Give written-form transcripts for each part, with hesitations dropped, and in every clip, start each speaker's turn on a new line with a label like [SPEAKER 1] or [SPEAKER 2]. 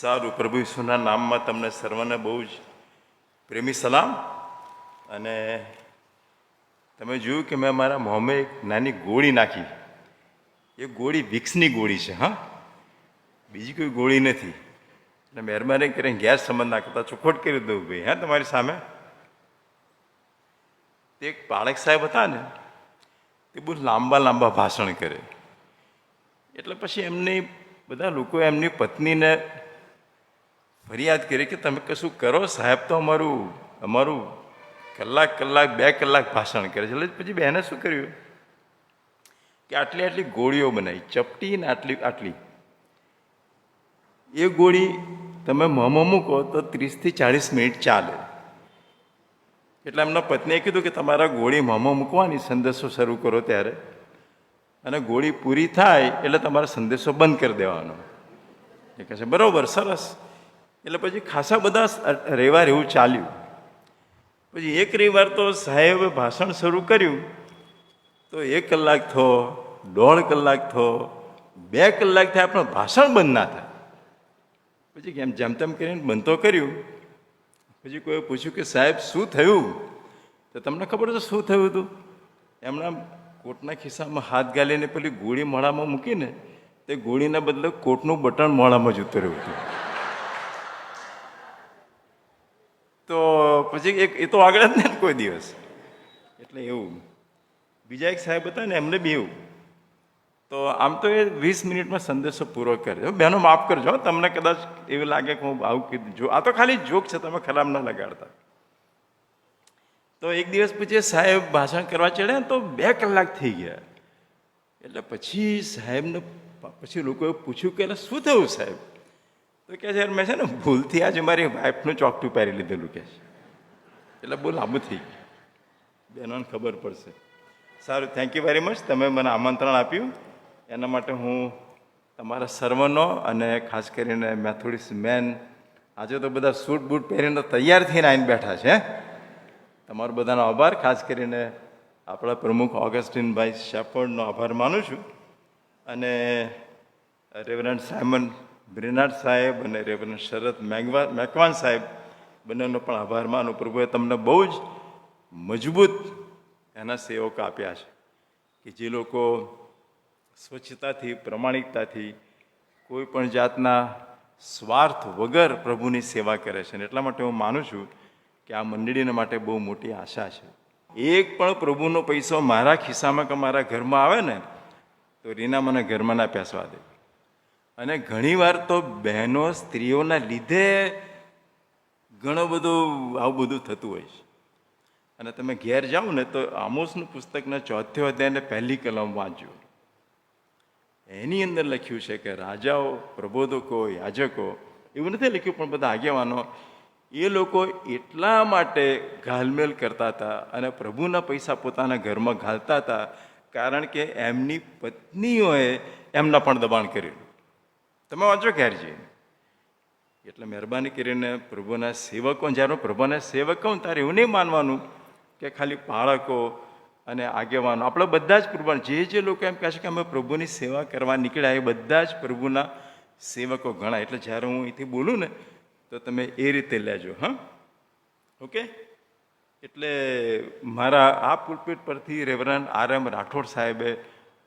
[SPEAKER 1] સારું, પ્રભુ ઈસુના નામમાં તમને સર્વને બહુ જ પ્રેમી સલામ. અને તમે જોયું કે મેં મારા મોંમાં એક નાની ગોળી નાખી. એ ગોળી વિક્સની ગોળી છે, હા, બીજી કોઈ ગોળી નથી. એટલે મહેરબાની કરીને ગેસ સંબંધ ના કરતા ચોખ્ખોટ કરી દઉં ભાઈ, હા, તમારી સામે. તે એક પાળક સાહેબ હતા ને, તે બહુ લાંબા લાંબા ભાષણ કરે. એટલે પછી એમની બધા લોકો એમની પત્નીને ફરિયાદ કરી કે તમે કશું કરો સાહેબ, તો અમારું કલાક 2 કલાક ભાષણ કરે છે. એટલે પછી બહેને શું કર્યું કે આટલી આટલી ગોળીઓ બનાવી, ચપટી ને આટલી આટલી. એ ગોળી તમે મોંમાં મૂકો તો 30થી 40 મિનિટ ચાલે. એટલે એમના પત્નીએ કીધું કે તમારા ગોળી મોંમાં મૂકવાની સંદેશો શરૂ કરો ત્યારે, અને ગોળી પૂરી થાય એટલે તમારે સંદેશો બંધ કરી દેવાનો. એ કહે છે બરાબર, સરસ. એટલે પછી ખાસા બધા રવિવાર એવું ચાલ્યું. પછી એક રવિવાર તો સાહેબે ભાષણ શરૂ કર્યું તો 1 કલાક થયો, 1.5 કલાક થયો, 2 કલાક થયા, પણ ભાષણ બંધ ના થાય. પછી જેમ તેમ કરીને બંધ તો કર્યું. પછી કોઈ પૂછ્યું કે સાહેબ શું થયું? તો તમને ખબર છે શું થયું હતું? એમના કોટના ખિસ્સામાં હાથ ગાલીને પેલી ગોળી મોઢામાં મૂકીને તે ગોળીના બદલે કોટનું બટન મોઢામાં જ ઉતર્યું હતું. તો પછી એ તો આગળ જ ને કોઈ દિવસ. એટલે એવું. બીજા એક સાહેબ હતા ને, એમને બી એવું. તો આમ તો એ 20 મિનિટમાં સંદેશો પૂરો કરે. બહેનો માફ કરજો, તમને કદાચ એવું લાગે કે હું આવું કીધું. જો આ તો ખાલી જોક છે, તમે ખરાબ ના લગાડતા. તો એક દિવસ પછી સાહેબ ભાષણ કરવા ચડ્યા ને તો 2 કલાક થઈ ગયા. એટલે પછી સાહેબને પછી લોકોએ પૂછ્યું કે શું થયું સાહેબ? તો કહે છે મેં છે ને ભૂલથી આજે મારી વાઈફનું ચોકઠું પહેરી લીધેલું કહે છે. એટલે બહુ લાંબુ થઈ ગયું. બહેનોને ખબર પડશે. સારું, થેન્ક યુ વેરી મચ. તમે મને આમંત્રણ આપ્યું એના માટે હું તમારા સર્વનો, અને ખાસ કરીને મેથોડિસ્ટ મેન, આજે તો બધા સૂટ બૂટ પહેરીને તૈયાર થઈને આવીને બેઠા છે. તમારો બધાનો આભાર. ખાસ કરીને આપણા પ્રમુખ ઓગસ્ટિનભાઈ શેફર્ડનો આભાર માનું છું. અને રેવરન્ડ સાયમન બ્રિનાર્ડ સાહેબ અને રેવરન્ડ શરદ મેકવાન સાહેબ બંનેનો પણ આભાર માનું. પ્રભુએ તમને બહુ જ મજબૂત એના સેવકો આપ્યા છે કે જે લોકો સ્વચ્છતાથી, પ્રમાણિકતાથી, કોઈ પણ જાતના સ્વાર્થ વગર પ્રભુની સેવા કરે છે. અને એટલા માટે હું માનું છું કે આ મંડળીને માટે બહુ મોટી આશા છે. એક પણ પ્રભુનો પૈસો મારા ખિસ્સામાં કે મારા ઘરમાં આવે ને તો રીના મને ઘરમાં ના પેસવા દે. અને ઘણીવાર તો બહેનો, સ્ત્રીઓના લીધે ઘણું બધું આવું બધું થતું હોય છે. અને તમે ઘેર જાઓ ને તો આમોસનું પુસ્તકના 4થો અધ્યાયને 1લી કલમ વાંચજો. એની અંદર લખ્યું છે કે રાજાઓ, પ્રબોધકો, યાજકો, એવું નથી લખ્યું પણ બધા આગેવાનો, એ લોકો એટલા માટે ઘાલમેલ કરતા હતા અને પ્રભુના પૈસા પોતાના ઘરમાં ઘાલતા હતા કારણ કે એમની પત્નીઓએ એમના પણ દબાણ કર્યું. તમે વાંચો ઘેર જઈને. એટલે મહેરબાની કરીને પ્રભુના સેવકો, જ્યારે પ્રભુના સેવક કહું ત્યારે એવું નહીં માનવાનું કે ખાલી બાળકો અને આગેવાનો. આપણે બધા જ પ્રભુ, જે લોકો એમ કહે છે કે અમે પ્રભુની સેવા કરવા નીકળ્યા એ બધા જ પ્રભુના સેવકો ગણાય. એટલે જ્યારે હું અહીંથી બોલું ને તો તમે એ રીતે લેજો, હા, ઓકે. એટલે મારા આ પુલપિટ પરથી રેવરન્ડ R.M. રાઠોડ સાહેબે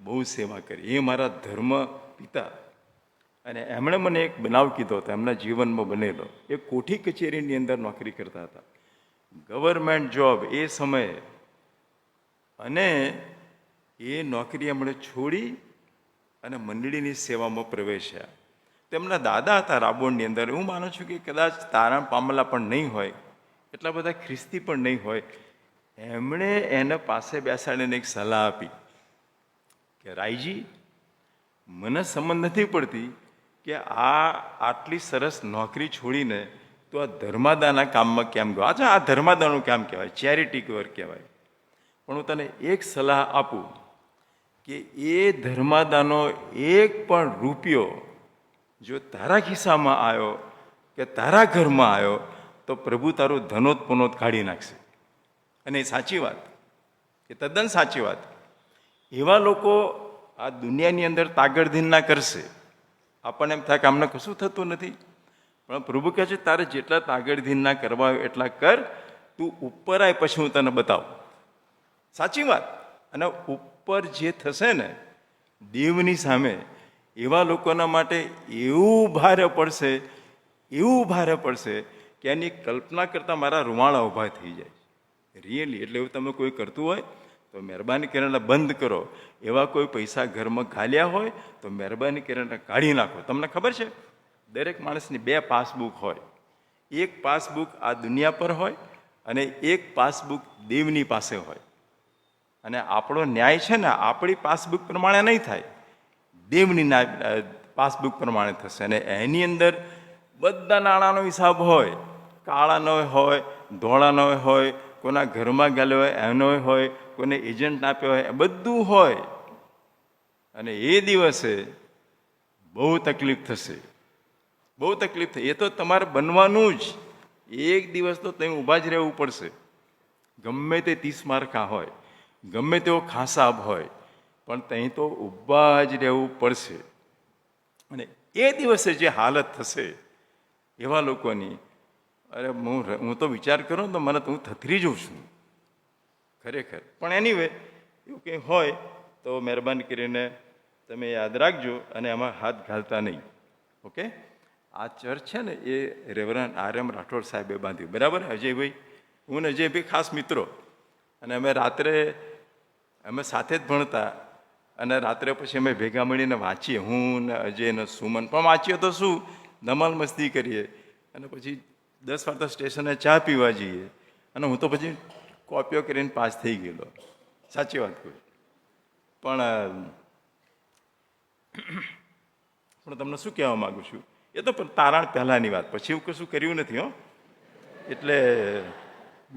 [SPEAKER 1] બહુ સેવા કરી. એ મારા ધર્મ પિતા. અને એમણે મને એક બનાવ કીધો હતો એમના જીવનમાં બનેલો. એ કોઠી કચેરીની અંદર નોકરી કરતા હતા, ગવર્મેન્ટ જોબ એ સમયે. અને એ નોકરી એમણે છોડી અને મંડળીની સેવામાં પ્રવેશ્યા. તેમના દાદા હતા રાબોણની અંદર. હું માનું છું કે કદાચ તારણ પામેલા પણ નહીં હોય, એટલા બધા ખ્રિસ્તી પણ નહીં હોય. એમણે એને પાસે બેસાડીને એક સલાહ આપી કે રાયજી, મને સમજ નથી પડતી કે આટલી સરસ નોકરી છોડીને તો આ ધર્માદાના કામમાં કેમ ગયો? અચ્છા, આ ધર્માદાનું કામ કહેવાય, ચેરિટી વર્ક કહેવાય. પણ હું તને એક સલાહ આપું કે એ ધર્માદાનો એક પણ રૂપિયો જો તારા ખિસ્સામાં આવ્યો કે તારા ઘરમાં આવ્યો તો પ્રભુ તારું ધનોત્પનોત કાઢી નાખશે. અને એ સાચી વાત, એ તદ્દન સાચી વાત. એવા લોકો આ દુનિયાની અંદર તાગડધીન ના કરશે. આપણને એમ થાય કે અમને કશું થતું નથી, પણ પ્રભુ કહે છે તારે જેટલા તાગડધીનના કરવા હોય એટલા કર, તું ઉપર આય પછી હું તને બતાવું. સાચી વાત. અને ઉપર જે થશે ને દેવની સામે, એવા લોકોના માટે એવું ભારે પડશે, એવું ભારે પડશે કે એની કલ્પના કરતાં મારા રૂવાણા ઊભા થઈ જાય રિયલી. એટલે એવું તમે કોઈ કરતું હોય તો મહેરબાની કરીને બંધ કરો. એવા કોઈ પૈસા ઘરમાં ઘાલ્યા હોય તો મહેરબાની કરીને કાઢી નાખો. તમને ખબર છે દરેક માણસની 2 પાસબુક હોય. એક પાસબુક આ દુનિયા પર હોય અને એક પાસબુક દેવની પાસે હોય. અને આપણો ન્યાય છે ને આપણી પાસબુક પ્રમાણે નહીં થાય, દેવની પાસબુક પ્રમાણે થશે. અને એની અંદર બધા નાણાંનો હિસાબ હોય, કાળાનો હોય, ધોળાનો હોય, કોના ઘરમાં ગયેલો હોય એનો હોય, કોને એજન્ટ આપ્યો હોય, બધું હોય. અને એ દિવસે બહુ તકલીફ થશે, બહુ તકલીફ થઈ. એ તો તમારે બનવાનું જ. એક દિવસ તો તમે ઊભા જ રહેવું પડશે. ગમે તે 30 માર્કા હોય, ગમે તેવો ખાસાબ હોય, પણ ત્યાં તો ઊભા જ રહેવું પડશે. અને એ દિવસે જે હાલત થશે એવા લોકોની, અરે હું તો વિચાર કરું તો મને તો હું થથરી જઉં છું ખરેખર. પણ એનીવે એવું કંઈ હોય તો મહેરબાની કરીને તમે યાદ રાખજો અને એમાં હાથ ઘાલતા નહીં. ઓકે. આ ચર્ચ છે ને એ રેવરન્ડ R.M. રાઠોડ સાહેબે બાંધ્યું, બરાબર. અજયભાઈ, હું ને અજયભાઈ ખાસ મિત્રો. અને અમે રાત્રે અમે સાથે જ ભણતા અને રાત્રે પછી અમે ભેગા મળીને વાંચીએ. હું ને અજય ને સુમન પણ વાંચીએ તો શું ધમાલ મસ્તી કરીએ. અને પછી 10 વાગતા સ્ટેશને ચા પીવા જઈએ. અને હું તો પછી કોપીઓ કરીને પાસ થઈ ગયેલો. સાચી વાત કહું. પણ તમને શું કહેવા માગું છું, એ તો તારણ પહેલાંની વાત, પછી એવું કશું કર્યું નથી હો. એટલે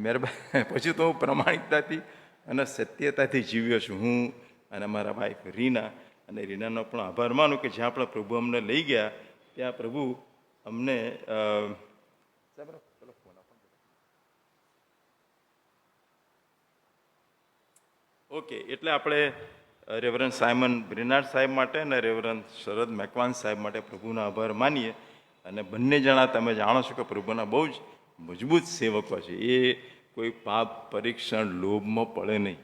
[SPEAKER 1] મહેરબાની પછી તો હું પ્રમાણિકતાથી અને સત્યતાથી જીવ્યો છું, હું અને મારા વાઈફ રીના. અને રીનાનો પણ આભાર માનું કે જ્યાં આપણા પ્રભુ અમને લઈ ગયા ત્યાં પ્રભુ અમને ઓકે. એટલે આપણે રેવરન્ડ સાયમન બ્રિનાર્ડ સાહેબ માટે અને રેવરન્ડ શરદ મેકવાન સાહેબ માટે પ્રભુનો આભાર માનીએ. અને બંને જણા તમે જાણો છો કે પ્રભુના બહુ જ મજબૂત સેવકો છે. એ કોઈ પાપ પરીક્ષણ લોભમાં પડે નહીં,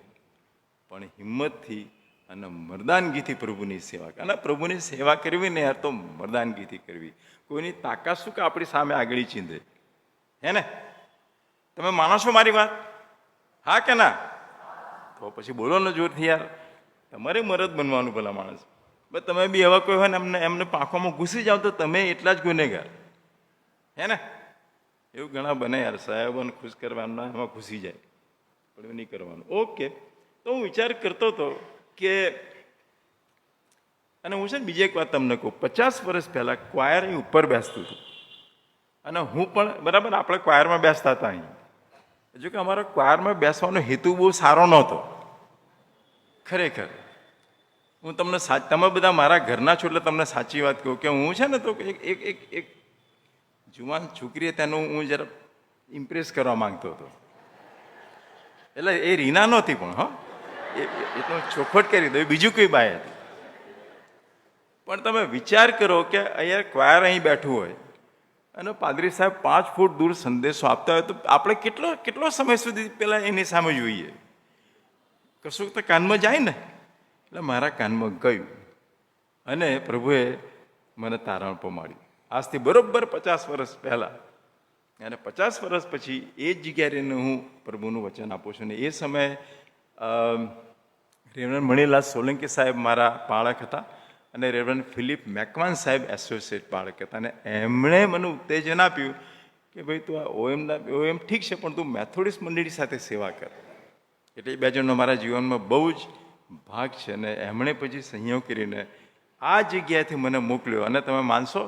[SPEAKER 1] પણ હિંમતથી અને મરદાનગીથી પ્રભુની સેવા. અને પ્રભુની સેવા કરવી ને યાર તો મરદાનગીથી કરવી. કોઈની તાકાત શું કે આપણી સામે આગળ ચીંધે, હે ને? તમે માનો છો મારી વાત? હા કે ના? તો પછી બોલો ને જોરથી યાર. તમારે મરદ બનવાનું ભલા માણસ. બસ તમે બી એવા કોઈ હોય ને એમને પાંખોમાં ઘૂસી જાઓ તો તમે એટલા જ ગુનેગાર, હે ને? એવું ઘણા બને યાર, સાહેબોને ખુશ કરવાના એમાં ઘૂસી જાય, પણ એવું નહીં કરવાનું. ઓકે. તો હું વિચાર કરતો હતો કે, અને હું છે ને બીજી એક વાત તમને કહું, 50 વર્ષ પહેલાં ક્વાયર અહીં ઉપર બેસતું હતું. અને હું પણ બરાબર આપણે ક્વાયરમાં બેસતા હતા અહીં. જો કે અમારો ક્વાયરમાં બેસવાનો હેતુ બહુ સારો નહોતો ખરેખર. હું તમને તમે બધા મારા ઘરના છો એટલે તમને સાચી વાત કહું કે હું છે ને તો એક જુવાન છોકરીએ તેનું હું જરા ઇમ્પ્રેસ કરવા માંગતો હતો. એટલે એ રીના નહોતી પણ હા, એ તો ચોખવટ કરી દો, બીજું કોઈ બાય હતી. પણ તમે વિચાર કરો કે અહીંયા ક્વાયર અહીં બેઠું હોય અને પાદરી સાહેબ 5 ફૂટ દૂર સંદેશો આપતા હોય તો આપણે કેટલો સમય સુધી પહેલાં એની સામે જોઈએ? કશું તો કાનમાં જાય ને. એટલે મારા કાનમાં ગયું અને પ્રભુએ મને તારણ પમાડ્યું. આજથી બરોબર 50 વર્ષ પહેલાં. અને 50 વર્ષ પછી એ જ જગ્યાએ રહીને હું પ્રભુનું વચન આપું છું. ને એ સમયે રેવરન્ડ મણિલાલ સોલંકી સાહેબ મારા બાળક હતા અને રેવરન્ડ ફિલિપ મેકવાન સાહેબ એસોસિએટ બાળક હતા. અને એમણે મને ઉત્તેજન આપ્યું કે ભાઈ તું આ ઓએમ ઠીક છે પણ તું મેથોડિસ્ટ મંડળી સાથે સેવા કર. એટલે એ બે જણનો મારા જીવનમાં બહુ જ ભાગ છે. અને એમણે પછી સંયોગ કરીને આ જગ્યાએથી મને મોકલ્યો. અને તમે માનશો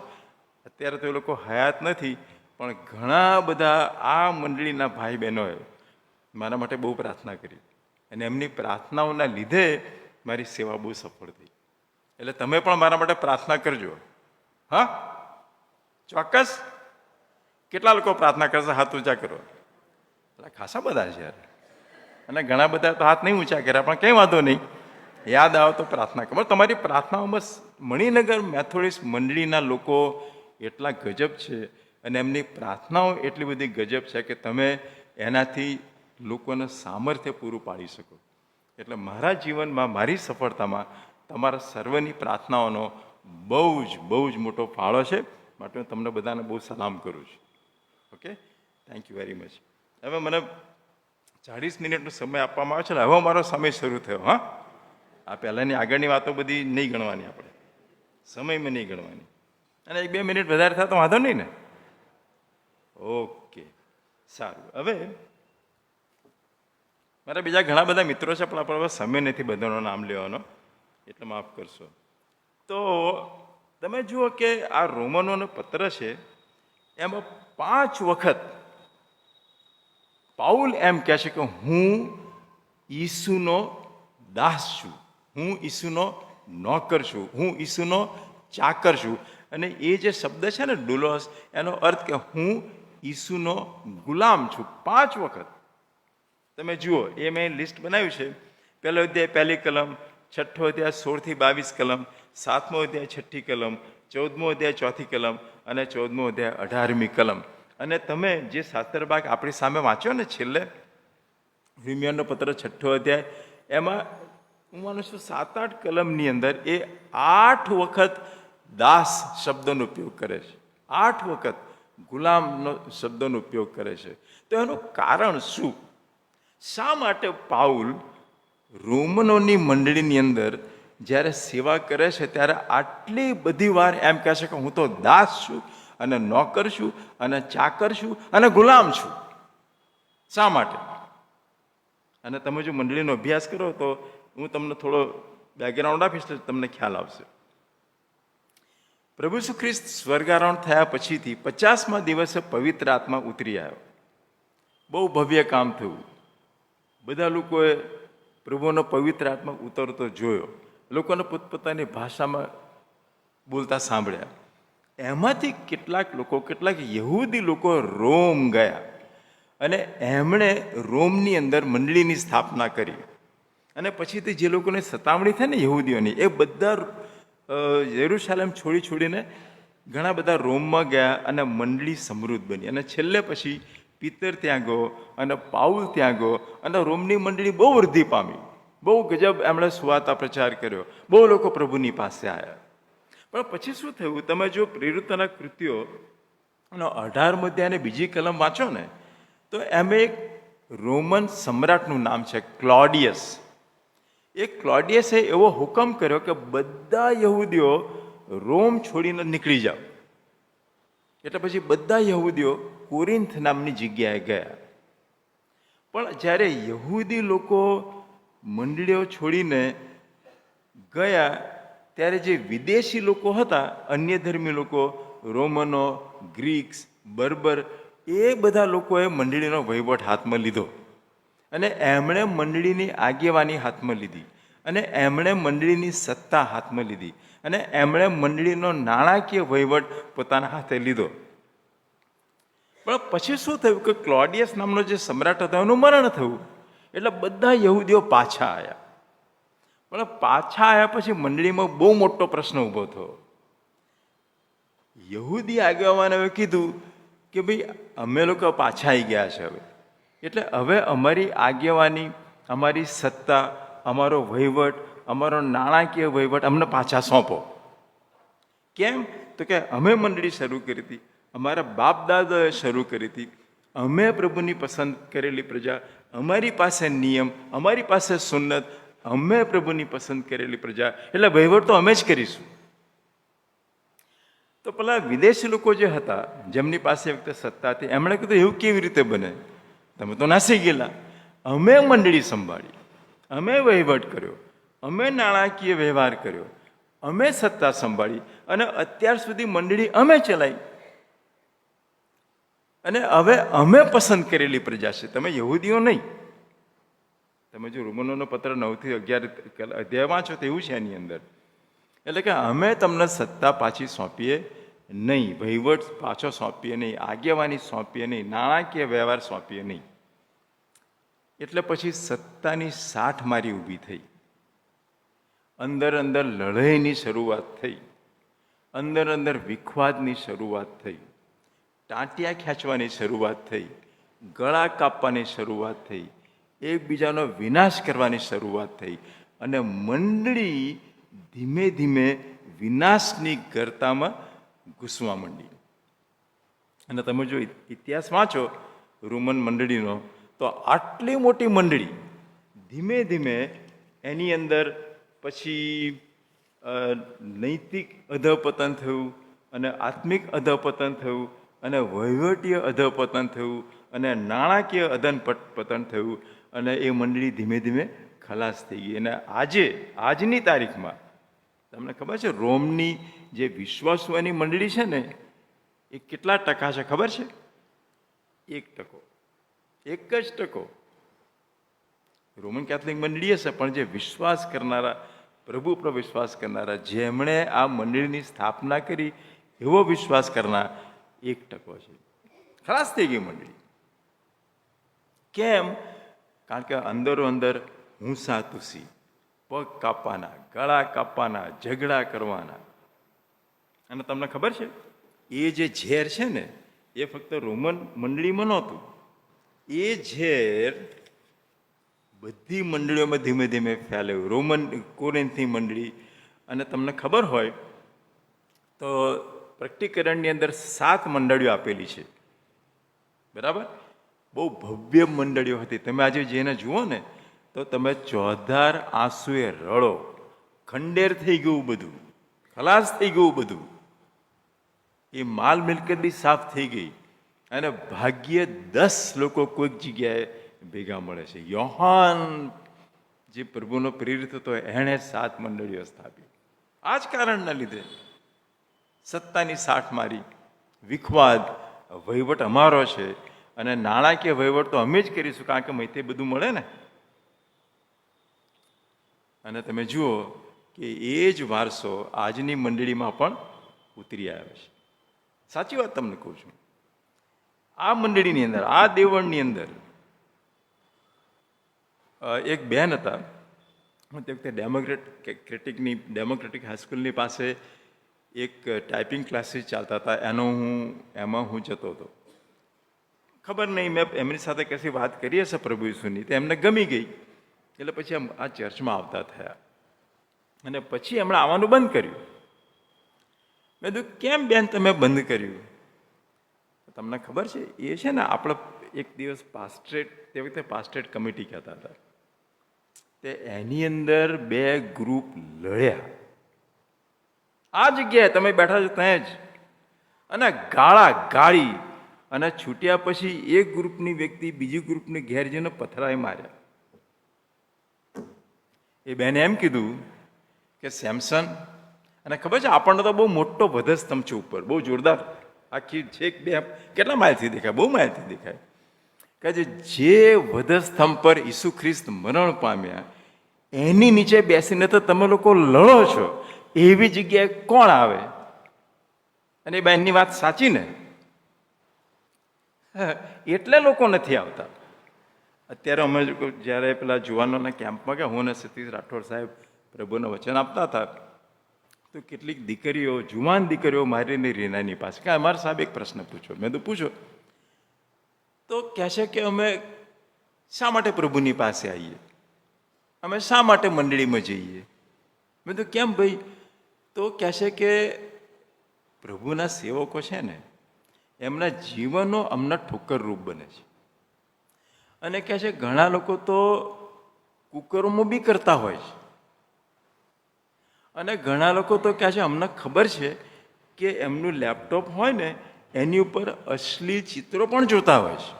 [SPEAKER 1] અત્યારે તો એ લોકો હયાત નથી, પણ ઘણા બધા આ મંડળીના ભાઈ બહેનોએ મારા માટે બહુ પ્રાર્થના કરી અને એમની પ્રાર્થનાઓના લીધે મારી સેવા બહુ સફળ થઈ. એટલે તમે પણ મારા માટે પ્રાર્થના કરજો. હા, ચોક્કસ. કેટલા લોકો પ્રાર્થના કરશે? હાથ ઊંચા કરો. એટલે ખાસા બધા છે યાર. અને ઘણા બધા તો હાથ નહીં ઊંચા કર્યા, પણ કંઈ વાંધો નહીં, યાદ આવે તો પ્રાર્થના કરો. તમારી પ્રાર્થનાઓમાં મણિનગર મેથોડિસ્ટ મંડળીના લોકો એટલા ગજબ છે. અને એમની પ્રાર્થનાઓ એટલી બધી ગજબ છે કે તમે એનાથી લોકોને સામર્થ્ય પૂરું પાડી શકો. એટલે મારા જીવનમાં, મારી સફળતામાં તમારા સર્વની પ્રાર્થનાઓનો બહુ જ મોટો ફાળો છે. માટે હું તમને બધાને બહુ સલામ કરું છું. Okay, thank you very much. હવે મને 40 મિનિટનો સમય આપવામાં આવે છે. હવે મારો સમય શરૂ થયો. હા, આ પહેલાંની આગળની વાતો બધી નહીં ગણવાની, આપણે સમયમાં નહીં ગણવાની. અને 1-2 મિનિટ વધારે થાય તો વાંધો નહીં ને? ઓકે, સારું. હવે મારા બીજા ઘણા બધા મિત્રો છે, પણ આપણે હવે સમય નથી બધાનું નામ લેવાનો, એટલે માફ કરશો. તો તમે જુઓ કે આ રોમનોનો પત્ર છે, એમાં 5 વખત પાઉલ એમ કહે છે કે હું ઈસુનો દાસ છું, હું ઈસુનો નોકર છું, હું ઈસુનો ચાકર છું. અને એ જે શબ્દ છે ને ડુલોસ, એનો અર્થ કે હું ઈસુનો ગુલામ છું. 5 વખત તમે જુઓ, એ મેં લિસ્ટ બનાવ્યું છે. 1 અધ્યાય 1 કલમ, 6 અધ્યાય 16 થી 22 કલમ, 7મો અધ્યાય 6 કલમ, 14મો અધ્યાય 4 કલમ અને 14મો અધ્યાય 18મી કલમ. અને તમે જે શાસ્ત્ર ભાગ આપણી સામે વાંચ્યો ને છેલ્લે, રોમિયોનો પત્ર 6 અધ્યાય, એમાં હું માનું છું 7-8 કલમની અંદર એ 8 વખત દાસ શબ્દનો ઉપયોગ કરે છે, 8 વખત ગુલામનો શબ્દનો ઉપયોગ કરે છે. તો એનું કારણ શું? શા માટે પાઉલ રોમનોની મંડળીની અંદર જ્યારે સેવા કરે છે ત્યારે આટલી બધી વાર એમ કહે છે કે હું તો દાસ છું અને નોકર છું અને ચાકર છું અને ગુલામ છું? શા માટે? અને તમે જો મંડળીનો અભ્યાસ કરો તો હું તમને થોડો બેકગ્રાઉન્ડ આપીશ તો તમને ખ્યાલ આવશે. પ્રભુ ઈસુ ખ્રિસ્ત સ્વર્ગારોહણ થયા પછીથી 50મા દિવસે પવિત્ર આત્મા ઉતરી આવ્યો. બહુ ભવ્ય કામ થયું. બધા લોકોએ પ્રભુનો પવિત્ર આત્મા ઉતરતો જોયો, લોકોને પોતપોતાની ભાષામાં બોલતા સાંભળ્યા. એમાંથી કેટલાક યહૂદી લોકો રોમ ગયા અને એમણે રોમની અંદર મંડળીની સ્થાપના કરી. અને પછીથી જે લોકોને સતામણી થઈ ને યહૂદીઓની, એ બધા યરૂશાલેમ છોડીને ઘણા બધા રોમમાં ગયા અને મંડળી સમૃદ્ધ બની. અને છેલ્લે પછી પીતર ત્યાં ગયો અને પાઉલ ત્યાં ગયો અને રોમની મંડળી બહુ વૃદ્ધિ પામી. બહુ ગજબ એમણે સુવાર્તા પ્રચાર કર્યો, બહુ લોકો પ્રભુની પાસે આવ્યા. પણ પછી શું થયું? તમે જો પ્રેરિતોના કૃત્યો અને 18મો અધ્યાય અને 2જી કલમ વાંચો ને, તો એમ એક રોમન સમ્રાટનું નામ છે ક્લોડિયસ. એ ક્લોડિયસે એવો હુકમ કર્યો કે બધા યહૂદીઓ રોમ છોડીને નીકળી જાઓ. એટલે પછી બધા યહૂદીઓ કોરિન્થ નામની જગ્યાએ ગયા. પણ જ્યારે યહૂદી લોકો મંડળીઓ છોડીને ગયા ત્યારે જે વિદેશી લોકો હતા, અન્ય ધર્મી લોકો, રોમનો, ગ્રીક્સ, બર્બર, એ બધા લોકોએ મંડળીનો વહીવટ હાથમાં લીધો અને એમણે મંડળીની આગેવાની હાથમાં લીધી અને એમણે મંડળીની સત્તા હાથમાં લીધી અને એમણે મંડળીનો નાણાકીય વહીવટ પોતાના હાથે લીધો. પણ પછી શું થયું કે ક્લોડિયસ નામનો જે સમ્રાટ હતો એનું મરણ થયું. એટલે બધા યહૂદીઓ પાછા આવ્યા. પણ પાછા આવ્યા પછી મંડળીમાં બહુ મોટો પ્રશ્ન ઊભો થયો. યહૂદી આગેવાનોએ કીધું કે ભાઈ અમે લોકો પાછા આવી ગયા છે હવે, એટલે હવે અમારી આગેવાની, અમારી સત્તા, અમારો વહીવટ, અમારો નાણાકીય વહીવટ અમને પાછા સોંપો. કેમ? તો કે અમે મંડળી શરૂ કરી હતી, અમારા બાપ દાદાએ શરૂ કરી હતી, અમે પ્રભુની પસંદ કરેલી પ્રજા, અમારી પાસે નિયમ, અમારી પાસે સુન્નત, અમે પ્રભુની પસંદ કરેલી પ્રજા, એટલે વહીવટ તો અમે જ કરીશું. તો પેલા વિદેશી લોકો જે હતા, જેમની પાસે વખતે સત્તા હતી, એમણે કીધું એવું કેવી રીતે બને? તમે તો નાસી ગયેલા. અમે મંડળી સંભાળી, અમે વહીવટ કર્યો, અમે નાણાકીય વ્યવહાર કર્યો, અમે સત્તા સંભાળી અને અત્યાર સુધી મંડળી અમે ચલાવી અને હવે અમે પસંદ કરેલી પ્રજા છે, તમે યહૂદીઓ નહીં. તમે જો રોમનોનો પત્ર 9 થી 11 અધ્યાય વાંચો તો એવું છે એની અંદર. એટલે કે અમે તમને સત્તા પાછી સોંપીએ નહીં, વહીવટ પાછો સોંપીએ નહીં, આગેવાની સોંપીએ નહીં, નાણાકીય વ્યવહાર સોંપીએ નહીં. એટલે પછી સત્તાની સાઠ મારી ઊભી થઈ, અંદર લડાઈની શરૂઆત થઈ, અંદર વિખવાદની શરૂઆત થઈ. ટાંટિયા ખેંચવાની શરૂઆત થઈ, ગળા કાપવાની શરૂઆત થઈ, એકબીજાનો વિનાશ કરવાની શરૂઆત થઈ અને મંડળી ધીમે ધીમે વિનાશની ગર્તામાં ઘૂસવા માંડી. અને તમે જો ઇતિહાસ વાંચો રોમન મંડળીનો, તો આટલી મોટી મંડળી ધીમે ધીમે એની અંદર પછી નૈતિક અધપતન થયું અને આત્મિક અધપતન થયું અને વહીવટીય અધપતન થયું અને નાણાકીય અધપતન થયું અને એ મંડળી ધીમે ધીમે ખલાસ થઈ ગઈ. અને આજની તારીખમાં તમને ખબર છે રોમની જે વિશ્વાસુઓની મંડળી છે ને, એ કેટલા ટકા છે ખબર છે? 1%. 1% રોમન કેથોલિક મંડળી હશે, પણ જે વિશ્વાસ કરનારા, પ્રભુ પર વિશ્વાસ કરનારા, જેમણે આ મંડળીની સ્થાપના કરી એવો વિશ્વાસ કરનાર 1% છે. ખલાસ થઈ ગઈ મંડળી. કેમ? કારણ કે અંદરો અંદર હુંસા તુસી, પગ કાપવાના, ગળા કાપવાના, ઝઘડા કરવાના. અને તમને ખબર છે એ જે ઝેર છે ને, એ ફક્ત રોમન મંડળીમાં નહોતું. એ ઝેર બધી મંડળીઓમાં ધીમે ધીમે ફેલાયું. રોમન કોરિન્થની મંડળી, અને તમને ખબર હોય તો પ્રકટીકરણની અંદર 7 મંડળીઓ આપેલી છે, બરાબર? બહુ ભવ્ય મંડળીઓ હતી. તમે આજે જેને જુઓ ને તો તમે ચોધાર આંસુએ રડો. ખંડેર થઈ ગયું બધું, ખલાસ થઈ ગયું બધું. એ માલ મિલકત બી સાફ થઈ ગઈ અને ભાગ્યે 10 લોકો કોઈક જગ્યાએ ભેગા મળે છે. યોહાન જે પ્રભુનો પ્રેરિત હતો, એણે 7 મંડળીઓ સ્થાપી. આ જ કારણના લીધે સત્તાની સાઠ મારી, વિખવાદ, વહીવટ અમારો છે અને નાણાકીય વહીવટ તો અમે જ કરીશું, કારણ કે મૈતે બધું મળે ને. અને તમે જુઓ કે એ જ વારસો આજની મંડળીમાં પણ ઉતરી આવ્યો છે. સાચી વાત તમને કહું છું. આ મંડળીની અંદર, આ દેવળની અંદર એક બેન હતા. હું તે વખતે ડેમોક્રેટિક હાઈસ્કૂલની પાસે એક ટાઈપિંગ ક્લાસીસ ચાલતા હતા, એમાં હું જતો હતો. ખબર નહીં, મેં એમની સાથે કશી વાત કરી હશે પ્રભુ ઈસુની, તો એમને ગમી ગઈ. એટલે પછી આ ચર્ચમાં આવતા થયા અને પછી એમણે આવવાનું બંધ કર્યું. મેં કીધું, કેમ બેન તમે બંધ કર્યું? તમને ખબર છે એ છે ને, આપણે એક દિવસ તે વખતે પાસ્ટરેટ કમિટી કહેતા હતા, તે એની અંદર 2 ગ્રુપ લડ્યા. આ જગ્યાએ તમે બેઠા છો ત્યાં જ, અને ગાળી અને છૂટ્યા પછી એક ગ્રુપની વ્યક્તિ બીજી ગ્રુપને ઘેર જઈને પથરાઈ માર્યા. એ બેને એમ કીધું કે સેમસન, અને ખબર છે આપણને તો બહુ મોટો વધસ્તંભ છે ઉપર, બહુ જોરદાર, આખી છેક 2 કેટલા માઇલથી દેખાય, બહુ માઇલથી દેખાય, કે જે વધસ્તંભ પર ઈસુ ખ્રિસ્ત મરણ પામ્યા એની નીચે બેસીને તો તમે લોકો લડો છો, એવી જગ્યાએ કોણ આવે? અને એ બેનની વાત સાચી ને? એટલે લોકો નથી આવતા. અત્યારે અમે જ્યારે પેલા જુવાનોના કેમ્પમાં ગયા, હું અને સતીશ રાઠોડ સાહેબ પ્રભુનું વચન આપતા હતા, તો કેટલીક દીકરીઓ, જુવાન દીકરીઓ મારીને રીનાની પાસે કે અમારા સાહેબ એક પ્રશ્ન પૂછો. મેં તો પૂછો. તો કહે છે કે અમે શા માટે પ્રભુની પાસે આવીએ, અમે શા માટે મંડળીમાં જઈએ? મેં તો કેમ ભાઈ? તો કહે છે કે પ્રભુના સેવકો છે ને, એમના જીવનો અમને ઠોકરરૂપ બને છે. અને કહે છે ઘણા લોકો તો કુકરોમાં બી કરતા હોય છે, અને ઘણા લોકો તો કહે છે અમને ખબર છે કે એમનું લેપટોપ હોય ને એની ઉપર અશ્લીલ ચિત્રો પણ જોતા હોય છે,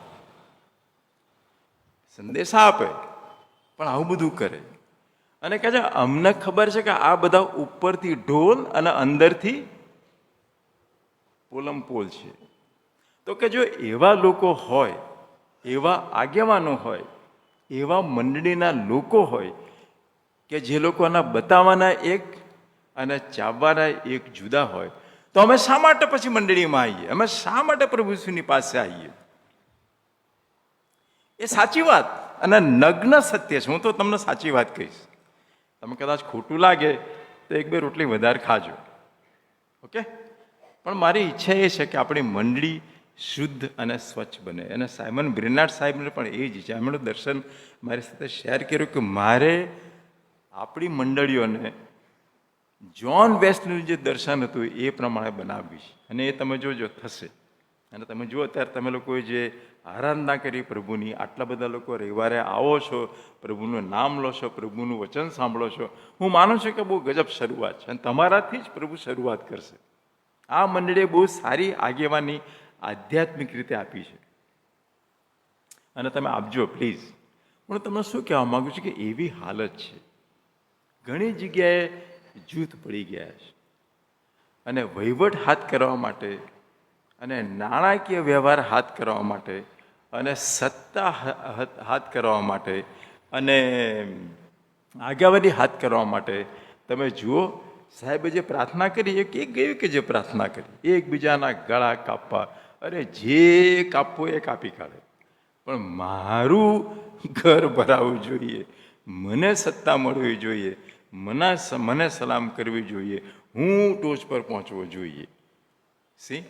[SPEAKER 1] સંદેશા આપે પણ આવું બધું કરે. અને કહે છે અમને ખબર છે કે આ બધા ઉપરથી ઢોલ અને અંદરથી પોલમપોલ છે. તો કે જો એવા લોકો હોય, એવા આગેવાનો હોય, એવા મંડળીના લોકો હોય કે જે લોકોના બતાવવાના એક અને ચાવવાના એક જુદા હોય, તો અમે શા માટે પછી મંડળીમાં આવીએ? અમે શા માટે પ્રભુ ઈસુની પાસે આવીએ? એ સાચી વાત અને નગ્ન સત્ય છે. હું તો તમને સાચી વાત કહીશ. તમે કદાચ ખોટું લાગે તો 1-2 રોટલી વધારે ખાજો, ઓકે? પણ મારી ઈચ્છા એ છે કે આપણી મંડળી શુદ્ધ અને સ્વચ્છ બને. અને સાયમન બ્રેનાર્ડ સાહેબને પણ એ જ છે. એમણે દર્શન મારી સાથે શેર કર્યું કે મારે આપણી મંડળીઓને જ્હોન વેસ્ટનું જે દર્શન હતું એ પ્રમાણે બનાવવી છે. અને એ તમે જોજો થશે. અને તમે જુઓ અત્યારે તમે લોકોએ જે આરાધના કરી પ્રભુની, આટલા બધા લોકો રવિવારે આવો છો, પ્રભુનું નામ લો છો, પ્રભુનું વચન સાંભળો છો. હું માનું છું કે બહુ ગજબ શરૂઆત છે અને તમારાથી જ પ્રભુ શરૂઆત કરશે. આ મંડળીએ બહુ સારી આગેવાની આધ્યાત્મિક રીતે આપી છે અને તમે આપજો પ્લીઝ. હું તમને શું કહેવા માગું છું કે એવી હાલત છે, ઘણી જગ્યાએ જૂથ પડી ગયા છે અને વહીવટ હાથ કરવા માટે અને નાણાકીય વ્યવહાર હાથ કરવા માટે અને સત્તા હાથ કરવા માટે અને આગેવાની હાથ કરવા માટે તમે જુઓ સાહેબે જે પ્રાર્થના કરી એ ગયું કે જે પ્રાર્થના કરી એકબીજાના ગળા કાપવા, અરે જે કાપવું એ કાપી કાઢે, પણ મારું ઘર ભરાવવું જોઈએ, મને સત્તા મળવી જોઈએ, મને સલામ કરવી જોઈએ, હું ટોચ પર પહોંચવો જોઈએ. સી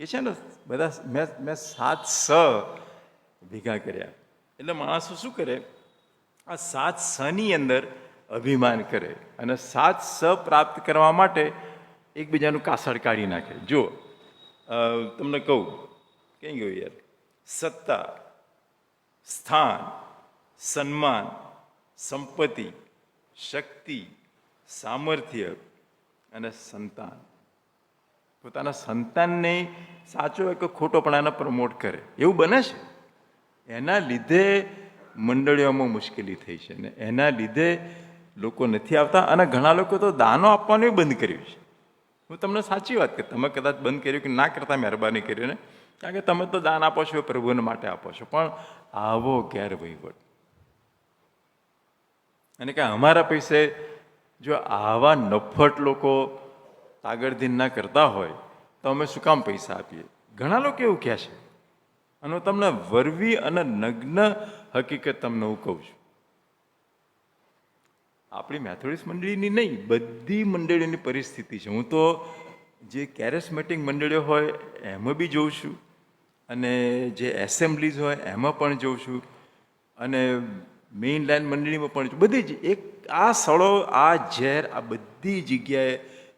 [SPEAKER 1] એ છે ને બધા મેં 7 સ ભેગા કર્યા. એટલે માણસો શું કરે, આ 7 સની અંદર અભિમાન કરે અને 7 સ પ્રાપ્ત કરવા માટે એકબીજાનું કાસળ કાઢી નાખે. જો તમને કહું, કઈ ગયું યાર, સત્તા, સ્થાન, સન્માન, સંપત્તિ, શક્તિ, સામર્થ્ય અને સંતાન. પોતાના સંતાનને સાચો હોય કે ખોટો પણ એને પ્રમોટ કરે, એવું બને છે. એના લીધે મંડળીઓમાં મુશ્કેલી થઈ છે ને એના લીધે લોકો નથી આવતા અને ઘણા લોકો તો દાનો આપવાનું બંધ કર્યું છે. હું તમને સાચી વાત કે તમે કદાચ બંધ કર્યું કે ના કરતા મહેરબાની કરીને, કારણ કે તમે તો દાન આપો છો પ્રભુને માટે આપો છો, પણ આવો ગેરવહીવટ અને કે અમારા પૈસે જો આવા નફ્ફટ લોકો તાગડધીન ના કરતા હોય તો અમે શું કામ પૈસા આપીએ. ઘણા લોકો એવું કહે છે અને હું તમને વરવી અને નગ્ન હકીકત તમને હું કહું છું. આપણી મેથોડિસ્ટ મંડળીની નહીં, બધી મંડળીઓની પરિસ્થિતિ છે. હું તો જે કેરેસ્મેટિક મંડળીઓ હોય એમાં બી જોઉં છું અને જે એસેમ્બલીઝ હોય એમાં પણ જોઉં છું અને મેઇન લાઇન મંડળીમાં પણ બધી જ એક આ સળો આ ઝેર આ બધી જગ્યાએ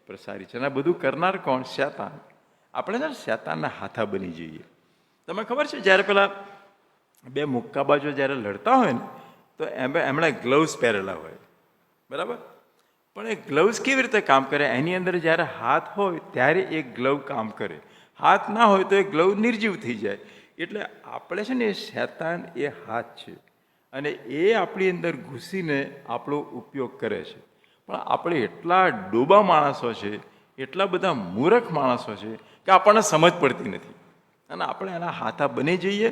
[SPEAKER 1] પ્રસારી છે. અને આ બધું કરનાર કોણ? શેતાન. આપણે છે ને શેતાનના હાથા બની જઈએ. તમને ખબર છે જ્યારે પેલા 2 મુક્કાબાજો જ્યારે લડતા હોય ને તો એમણે ગ્લવ્સ પહેરેલા હોય, બરાબર? પણ એ ગ્લવ્સ કેવી રીતે કામ કરે? એની અંદર જ્યારે હાથ હોય ત્યારે એ ગ્લવ કામ કરે, હાથ ના હોય તો એ ગ્લવ નિર્જીવ થઈ જાય. એટલે આપણે છે ને એ શેતાન એ હાથ છે અને એ આપણી અંદર ઘૂસીને આપણો ઉપયોગ કરે છે. પણ આપણે એટલા ડોબા માણસો છે, એટલા બધા મૂર્ખ માણસો છે કે આપણને સમજ પડતી નથી અને આપણે એના હાથા બની જઈએ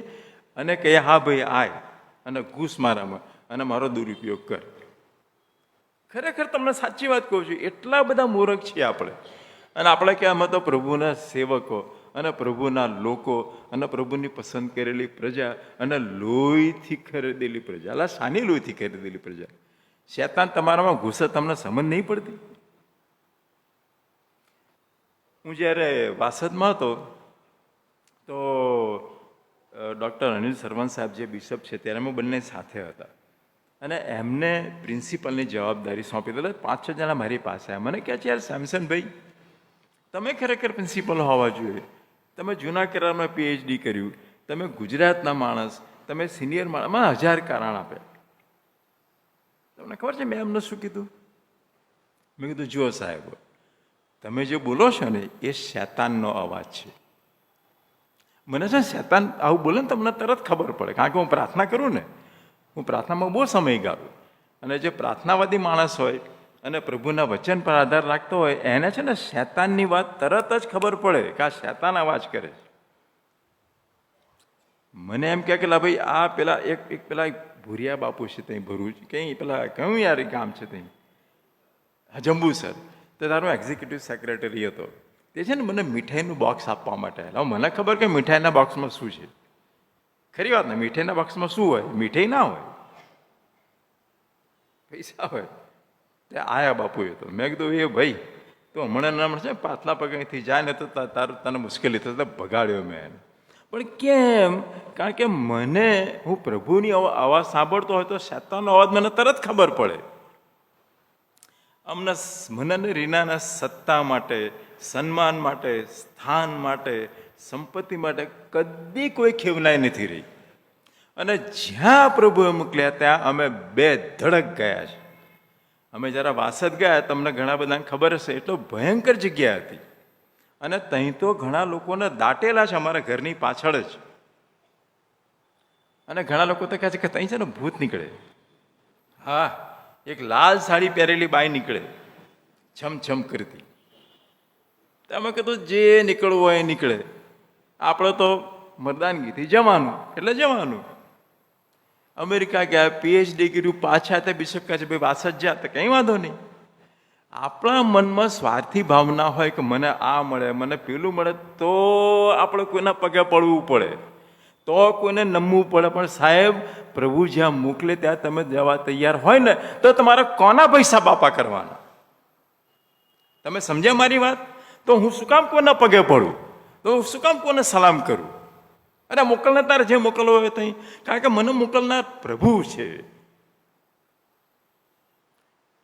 [SPEAKER 1] અને કહીએ હા ભાઈ આય અને ઘૂસ મારામાં અને મારો દુરુપયોગ કર. ખરેખર તમને સાચી વાત કહું છું, એટલા બધા મૂર્ખ છીએ આપણે. અને આપણે કે અમે તો પ્રભુના સેવકો અને પ્રભુના લોકો અને પ્રભુની પસંદ કરેલી પ્રજા અને લોહીથી ખરીદેલી પ્રજા. અલા શાની લોહીથી ખરીદેલી પ્રજા? શેતાન તમારામાં ઘૂસે, તમને સમજ નહીં પડતી? હું જ્યારે વાસદમાં હતો તો ડૉક્ટર અનિલ સરવન સાહેબ જે બિશપ છે ત્યારે અમે બંને સાથે હતા અને એમને પ્રિન્સિપલની જવાબદારી સોંપી. એટલે 5-6 જણા મારી પાસે આવ્યા. મને કહે છે યાર સેમસનભાઈ, તમે ખરેખર પ્રિન્સિપલ હોવા જોઈએ, તમે જૂના કરારમાં PhD કર્યું, તમે ગુજરાતના માણસ, તમે સિનિયર માણસ, મને 1000 કારણ આપ્યા. તમને ખબર છે મેં એમને શું કીધું? મેં કીધું જુઓ સાહેબ, તમે જે બોલો છો ને એ શેતાનનો અવાજ છે. મને છે શેતાન આવું બોલે ને તમને તરત ખબર પડે, કારણ કે હું પ્રાર્થના કરું ને, હું પ્રાર્થનામાં બહુ સમય ગાળું અને જે પ્રાર્થનાવાદી માણસ હોય અને પ્રભુના વચન પર આધાર રાખતો હોય એને છે ને શેતાનની વાત તરત જ ખબર પડે કે આ શેતાન અવાજ કરે છે. મને એમ કહે કે લા ભાઈ આ પેલા એક પેલા ભૂરિયા બાપુ છે ત્યાં ભરૂચ કંઈ પેલા કયું યાર ગામ છે ત્યાં જંબુસર, તો તારો એક્ઝિક્યુટિવ સેક્રેટરી હતો. તે છે ને મને મીઠાઈનું બોક્સ આપવા માટે આવેલા. મને ખબર કે મીઠાઈના બોક્સમાં શું છે. ખરી વાત ને, મીઠાઈના બોક્સમાં શું હોય? મીઠાઈ ના હોય, પૈસા હોય. તે આયા બાપુએ તો મેં કીધું એ ભાઈ તો હમણાં નામ છે પાછલા પગેથી જાય ને તો તારું તને મુશ્કેલી થશે, ભગાડ્યો મેં એને. પણ કેમ? કારણ કે મને, હું પ્રભુની અવાજ સાંભળતો હોય તો શેતાનનો અવાજ મને તરત ખબર પડે. મને રીનાના સત્તા માટે, સન્માન માટે, સ્થાન માટે, સંપત્તિ માટે કદી કોઈ ખેવનાઈ નથી રહી. અને જ્યાં પ્રભુએ મોકલ્યા ત્યાં અમે બે ધડક ગયા છે. અમે જરા વાસદ ગયા, તમને ઘણા બધાને ખબર હશે, એટલો ભયંકર જગ્યા હતી. અને ત્યાં તો ઘણા લોકોને દાટેલા છે અમારા ઘરની પાછળ જ. અને ઘણા લોકો તો કહે છે કે ત્યાં છે ને ભૂત નીકળે. હા, એક લાલ સાડી પહેરેલી બાઈ નીકળે, છમછમ કરતી. તમે કીધું જે નીકળવું હોય એ નીકળે, આપણે તો મરદાનગીથી જવાનું એટલે જવાનું. અમેરિકા ગયા, PhD કર્યું, પાછા તે બિશપ કહે છે ભાઈ વાસદ જા, તો કંઈ વાંધો નહીં. આપણા મનમાં સ્વાર્થી ભાવના હોય કે મને આ મળે, મને પેલું મળે, તો આપણે કોઈના પગે પડવું પડે, તો કોઈને નમવું પડે. પણ સાહેબ, પ્રભુ જ્યાં મોકલે ત્યાં તમે જવા તૈયાર હોય ને, તો તમારે કોના પૈસા બાપા કરવાના? તમે સમજ્યા મારી વાત? તો હું શું કામ કોના પગે પડું? તો હું શું કામ કોને સલામ કરું? અરે મોકલને તારે જે મોકલવો હોય ત્યાં, કારણ કે મને મોકલનાર પ્રભુ છે.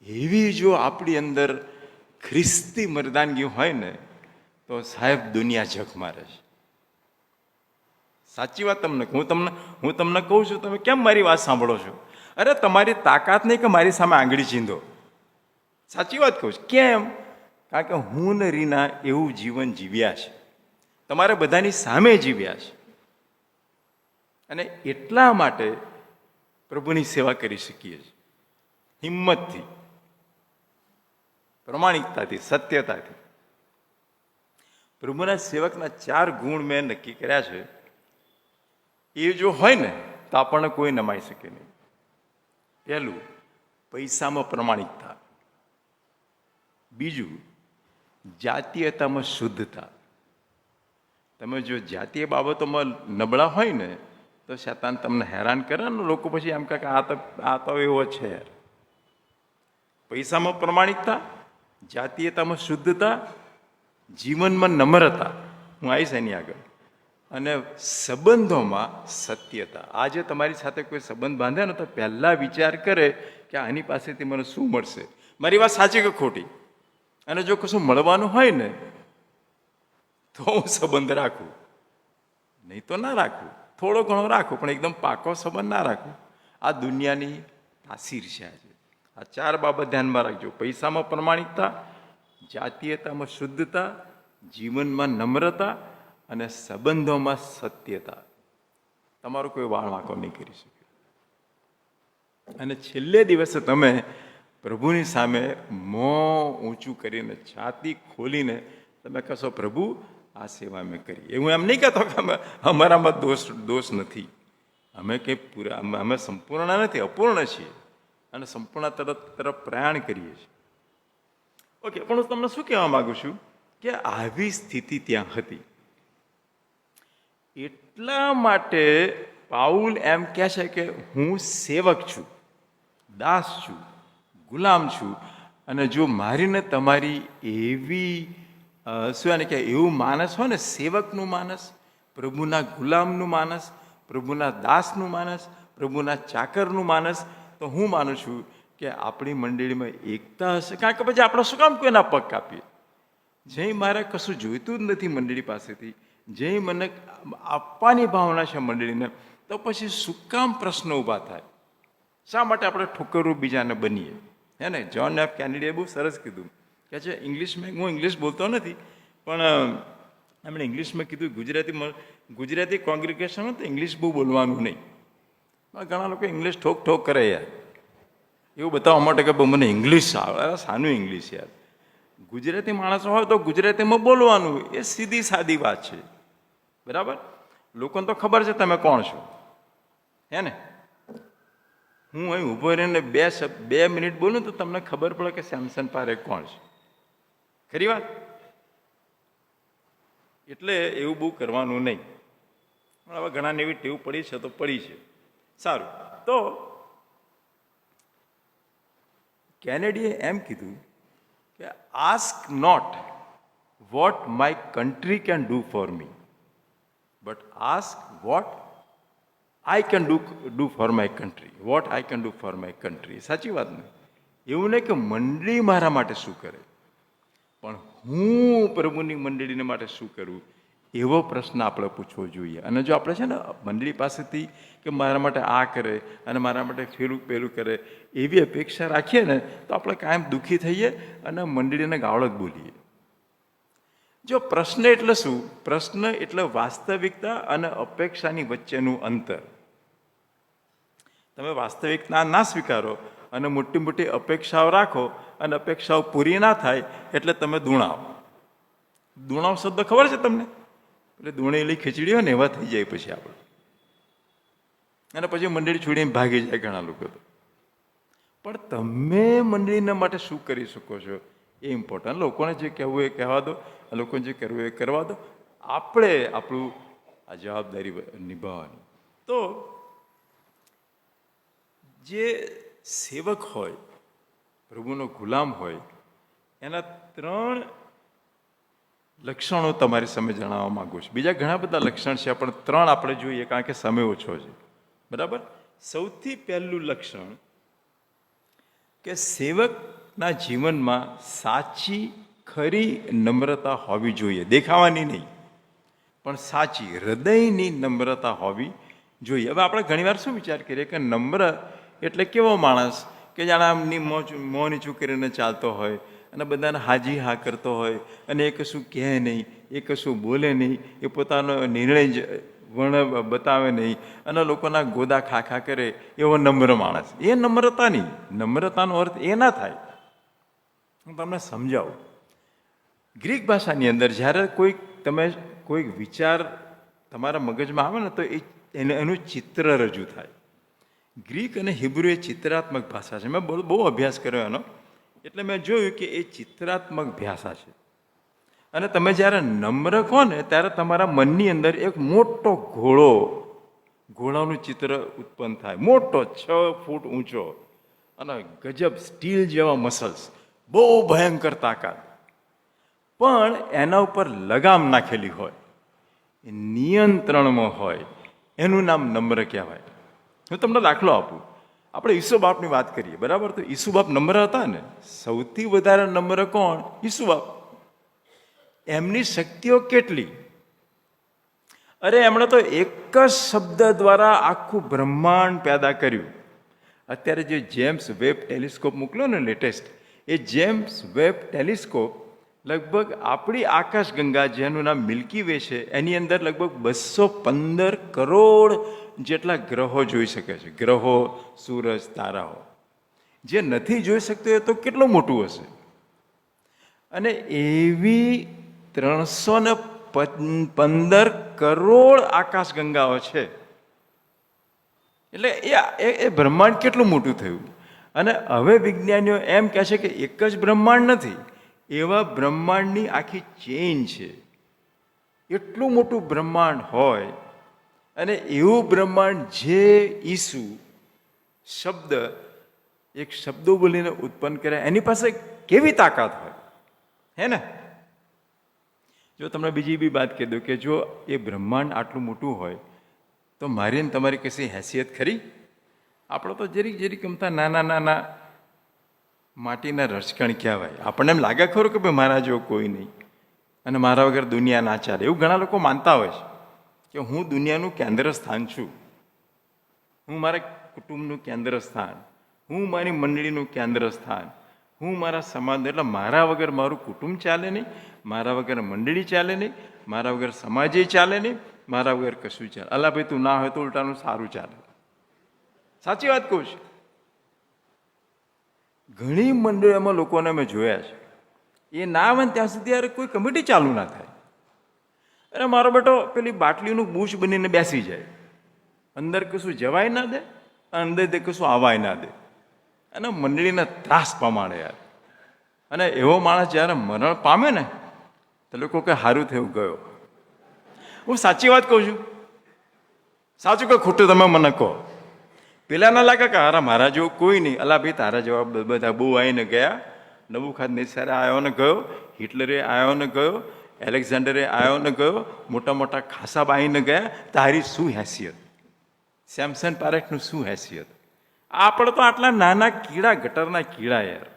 [SPEAKER 1] એવી જો આપણી અંદર ખ્રિસ્તી મર્દાનગી હોય ને, તો સાહેબ દુનિયા જગ મારે છે. સાચી વાત હું તમને કહું છું, તમે કેમ મારી વાત સાંભળો છો? અરે તમારી તાકાત નહીં કે મારી સામે આંગળી ચીંધો. સાચી વાત કહું છું. કેમ? કારણ કે હું ને રીના એવું જીવન જીવ્યા છે, તમારે બધાની સામે જીવ્યા છે. અને એટલા માટે પ્રભુની સેવા કરી શકીએ છીએ, હિંમતથી, પ્રમાણિકતાથી, સત્યતાથી. પ્રભુના સેવકના 4 ગુણ મેં નક્કી કર્યા છે. એ જો હોય ને તો આપણને કોઈ નમાઈ શકે નહીં. પહેલું, પૈસામાં પ્રમાણિકતા. બીજું, જાતીયતામાં શુદ્ધતા. તમે જો જાતીય બાબતોમાં નબળા હોય ને તો શેતાન તમને હેરાન કરે ને, લોકો પછી એમ કહે કે આ તો એવો છે. પૈસામાં પ્રમાણિકતા, જાતીયતામાં શુદ્ધતા, જીવનમાં નમ્રતા, હું આવીશ એની આગળ, અને સંબંધોમાં સત્યતા. આજે તમારી સાથે કોઈ સંબંધ બાંધે ને તો પહેલાં વિચાર કરે કે આની પાસેથી મને શું મળશે, મારી વાત સાચી કે ખોટી. અને જો કશું મળવાનું હોય ને તો હું સંબંધ રાખું, નહીં તો ના રાખું. થોડો ઘણો રાખું, પણ એકદમ પાકો સંબંધ ના રાખું. આ દુનિયાની તાસીર છે. આજે આ 4 બાબત ધ્યાનમાં રાખજો: પૈસામાં પ્રમાણિકતા, જાતીયતામાં શુદ્ધતા, જીવનમાં નમ્રતા અને સંબંધોમાં સત્યતા. તમારો કોઈ વાળ વાંકો નહીં કરી શકે. અને છેલ્લે દિવસે તમે પ્રભુની સામે મોં ઊંચું કરીને, છાતી ખોલીને તમે કહેશો, પ્રભુ આ સેવા મેં કરી. એ હું એમ નહીં કહેતો કે અમારામાં દોષ નથી. અમે કંઈ અમે સંપૂર્ણ નથી, અપૂર્ણ છીએ અને સંપૂર્ણ તરફ પ્રયાણ કરીએ છીએ. ઓકે, પણ હું તમને શું કહેવા માગું છું કે આવી સ્થિતિ ત્યાં હતી. એટલા માટે પાઉલ એમ કહે છે કે હું સેવક છું, દાસ છું, ગુલામ છું. અને જો મારીને તમારી એવી શું એને કે એવું માનસ હોય ને, સેવકનું માનસ, પ્રભુના ગુલામનું માનસ, પ્રભુના દાસનું માનસ, પ્રભુના ચાકરનું માનસ, તો હું માનું છું કે આપણી મંડળીમાં એકતા હશે. કારણ કે પછી આપણે શું કામ કોઈના પગ કાપીએ? જે મારે કશું જોઈતું જ નથી મંડળી પાસેથી, જે મને આપવાની ભાવના છે મંડળીને, તો પછી શું કામ પ્રશ્ન ઊભા થાય? શા માટે આપણે ઠોકરું બીજાને બનીએ? હે ને? જ્હોન એફ કેનેડીએ બહુ સરસ કીધું કે છે ઇંગ્લિશમાં. હું ઇંગ્લિશ બોલતો નથી, પણ એમણે ઇંગ્લિશમાં કીધું, ગુજરાતી કોંગ્રીગેશન હોય તો ઇંગ્લિશ બહુ બોલવાનું નહીં. ઘણા લોકો ઇંગ્લિશ ઠોક કરે યાર, એવું બતાવવા માટે કે બહુ મને ઇંગ્લિશ આવે. સાનું ઇંગ્લિશ યાર. ગુજરાતી માણસો હોય તો ગુજરાતીમાં બોલવાનું, એ સીધી સાદી વાત છે. બરાબર? લોકોને તો ખબર છે તમે કોણ છો, હે ને? હું અહીં ઊભો રહીને 2 મિનિટ બોલું તો તમને ખબર પડે કે સેમસન પારેખ કોણ છે. ખરી વાત? એટલે એવું બહુ કરવાનું નહીં. પણ હવે ઘણાને એવી ટેવ પડી છે તો પડી છે. સારું, તો કેનેડીએ એમ કીધું કે ask not what my country can do for me, but ask what I can do for my country, what I can do for my country. સાચી વાત ને? એવું નહીં કે મંડળી મારા માટે શું કરે, પણ હું પ્રભુની મંડળીને માટે શું કરું, એવો પ્રશ્ન આપણે પૂછવો જોઈએ. અને જો આપણે છે ને મંડળી પાસેથી કે મારા માટે આ કરે અને મારા માટે પેલું કરે એવી અપેક્ષા રાખીએ ને તો આપણે કાયમ દુઃખી થઈએ અને મંડળીને ગાળો જ બોલીએ. જો પ્રશ્ન એટલે શું? પ્રશ્ન એટલે વાસ્તવિકતા અને અપેક્ષાની વચ્ચેનું અંતર. તમે વાસ્તવિકતા ના સ્વીકારો અને મોટી મોટી અપેક્ષાઓ રાખો અને અપેક્ષાઓ પૂરી ના થાય એટલે તમે દુણાવ. દુણાવ શબ્દ ખબર છે તમને? એટલે દુણેલી ખીચડી હોય ને એવા થઈ જાય પછી આપણે, અને પછી મંડળી છોડીને ભાગી જાય ઘણા લોકો તો. પણ તમે મંડળીના માટે શું કરી શકો છો એ ઇમ્પોર્ટન્ટ. લોકોને જે કહેવું એ કહેવા દો, લોકોને જે કરવું એ કરવા દો, આપણે આપણું આ જવાબદારી નિભાવવાની. તો જે સેવક હોય, પ્રભુનો ગુલામ હોય, એના 3 લક્ષણો તમારી સામે જણાવવા માંગુ છું. બીજા ઘણા બધા લક્ષણ છે પણ 3 આપણે જોઈએ કારણ કે સમય ઓછો છે. બરાબર? સૌથી પહેલું લક્ષણ કે સેવકના જીવનમાં સાચી ખરી નમ્રતા હોવી જોઈએ. દેખાવાની નહીં, પણ સાચી હૃદયની નમ્રતા હોવી જોઈએ. હવે આપણે ઘણીવાર શું વિચાર કરીએ કે નમ્ર એટલે કેવો માણસ કે જાણે આમની મોં નીચું કરીને ચાલતો હોય અને બધાને હાજી હા કરતો હોય અને એ કશું કહે નહીં, એ કશું બોલે નહીં, એ પોતાનો નિર્ણય જ બતાવે નહીં અને લોકોના ગોદા ખાખા કરે એવો નમ્ર માણસ. એ નમ્રતા નહીં. નમ્રતાનો અર્થ એ ના થાય. હું તમને સમજાવું. ગ્રીક ભાષાની અંદર જ્યારે કોઈક વિચાર તમારા મગજમાં આવે ને તો એનું ચિત્ર રજૂ થાય. ગ્રીક અને હિબ્રુ એ ચિત્રાત્મક ભાષા છે. મેં બહુ અભ્યાસ કર્યો એનો, એટલે મેં જોયું કે એ ચિત્રાત્મક ભાષા છે. અને તમે જ્યારે નમ્ર કહો ને ત્યારે તમારા મનની અંદર એક મોટો ઘોડાનું ચિત્ર ઉત્પન્ન થાય. મોટો 6 ફૂટ ઊંચો અને ગજબ સ્ટીલ જેવા મસલ્સ, બહુ ભયંકર તાકાત, પણ એના ઉપર લગામ નાખેલી હોય, નિયંત્રણમાં હોય, એનું નામ નમ્ર કહેવાય. હું તમને દાખલો આપું. આપણે ઈસુ બાપની વાત કરીએ, બરાબર? તો ઈસુ બાપ નમ્ર હતા ને? સૌથી વધારે નમ્ર કોણ? ઈસુ બાપ. એમની શક્તિઓ કેટલી! અરે એમણે તો એક જ શબ્દ દ્વારા આખું બ્રહ્માંડ પેદા કર્યું. અત્યારે જે જેમ્સ વેબ ટેલિસ્કોપ મોકલ્યો ને લેટેસ્ટ, એ જેમ્સ વેબ ટેલિસ્કોપ લગભગ આપણી આકાશગંગા જેનું નામ મિલ્કી વે છે એની અંદર લગભગ 215 કરોડ જેટલા ગ્રહો જોઈ શકે છે. ગ્રહો, સૂરજ, તારાઓ. જે નથી જોઈ શકતો એ તો કેટલું મોટું હશે. અને એવી 315 કરોડ આકાશગંગાઓ છે. એટલે એ બ્રહ્માંડ કેટલું મોટું થયું. અને હવે વિજ્ઞાનીઓ એમ કહે છે કે એક જ બ્રહ્માંડ નથી, એવા બ્રહ્માંડની આખી ચેઇન છે. એટલું મોટું બ્રહ્માંડ હોય અને એવું બ્રહ્માંડ જે ઈસુ શબ્દ એક શબ્દો બોલીને ઉત્પન્ન કરે, એની પાસે કેવી તાકાત હોય, હે ને? જો તમને બીજી બી વાત કહી દઉં કે જો એ બ્રહ્માંડ આટલું મોટું હોય તો મારી ને તમારી કશી હેસિયત ખરી? આપણે તો જરીક ગમતા નાના માટીના રજકણ કહેવાય. આપણને એમ લાગે ખરું કે ભાઈ મારા જેવો કોઈ નહીં અને મારા વગર દુનિયા ના ચાલે. એવું ઘણા લોકો માનતા હોય છે કે હું દુનિયાનું કેન્દ્ર સ્થાન છું, હું મારા કુટુંબનું કેન્દ્ર સ્થાન, હું મારી મંડળીનું કેન્દ્ર સ્થાન, હું મારા સમાજ, એટલે મારા વગર મારું કુટુંબ ચાલે નહીં, મારા વગર મંડળી ચાલે નહીં, મારા વગર સમાજે ચાલે નહીં, મારા વગર કશું ચાલે. અલા ભાઈ તું ના હોય તો ઉલટાનું સારું ચાલે. સાચી વાત કહું છું. ઘણી મંડળીઓમાં લોકોને મેં જોયા છે, એ ના આવે ને ત્યાં સુધી યાર કોઈ કમિટી ચાલુ ના થાય. અરે મારો બેટો પેલી બાટલીનું બૂચ બનીને બેસી જાય, અંદર કશું જવાય ના દે, અંદર કશું આવાય ના દે, અને મંડળીને ત્રાસ પામાડે યાર. અને એવો માણસ જ્યારે મરણ પામે ને તો લોકો કે સારું થયું ગયો. હું સાચી વાત કહું છું. સાચું કે ખોટું તમે મને કહો. પેલા ના લાગે કે હારા મારા જેવું કોઈ નહીં, અલા ભાઈ તારા જેવા બધા બહુ આવીને ગયા નબુખાદનેસરે આવ્યો ને ગયો, હિટલરે આવ્યો ને ગયો, એલેક્ઝાન્ડરે આવ્યો ને ગયો, મોટા મોટા ખાસા આવીને ગયા. તારી શું હેસિયત? સેમસન પારેખનું શું હેસિયત? આપણે તો આટલા નાના કીડા, ગટરના કીડા યાર,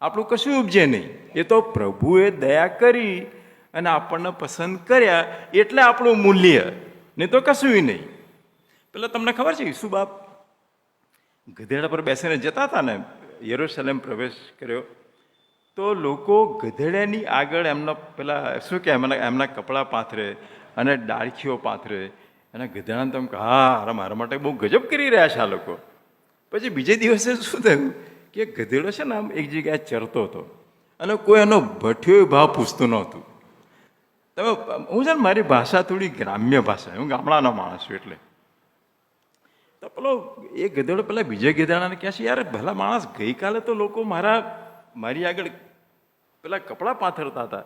[SPEAKER 1] આપણું કશું ઉપજે નહીં. એ તો પ્રભુએ દયા કરી અને આપણને પસંદ કર્યા એટલે આપણું મૂલ્ય, નહીં તો કશું નહીં. પેલા તમને ખબર છે ઈસુ બાપ ગધેડા પર બેસીને જતા હતા ને, યરુશલેમ પ્રવેશ કર્યો તો લોકો ગધેડાની આગળ એમના પેલા શું કે એમના કપડાં પાથરે અને ડાળખીઓ પાથરે અને ગધેડાને તમે હા મારા માટે બહુ ગજબ કરી રહ્યા છે આ લોકો. પછી બીજે દિવસે શું થયું કે ગધેડો છે ને આમ એક જગ્યાએ ચરતો હતો અને કોઈ એનો ભઠ્યો ભાવ પૂછતું નહોતું. તમે હું છે ને મારી ભાષા થોડી ગ્રામ્ય ભાષા, હું ગામડાનો માણસ છું એટલે. તો પેલો એ ગધેડો પેલા બીજા ગધેડાને કહે છે, યાર ભલા માણસ, ગઈકાલે તો લોકો મારી આગળ પેલા કપડાં પાથરતા હતા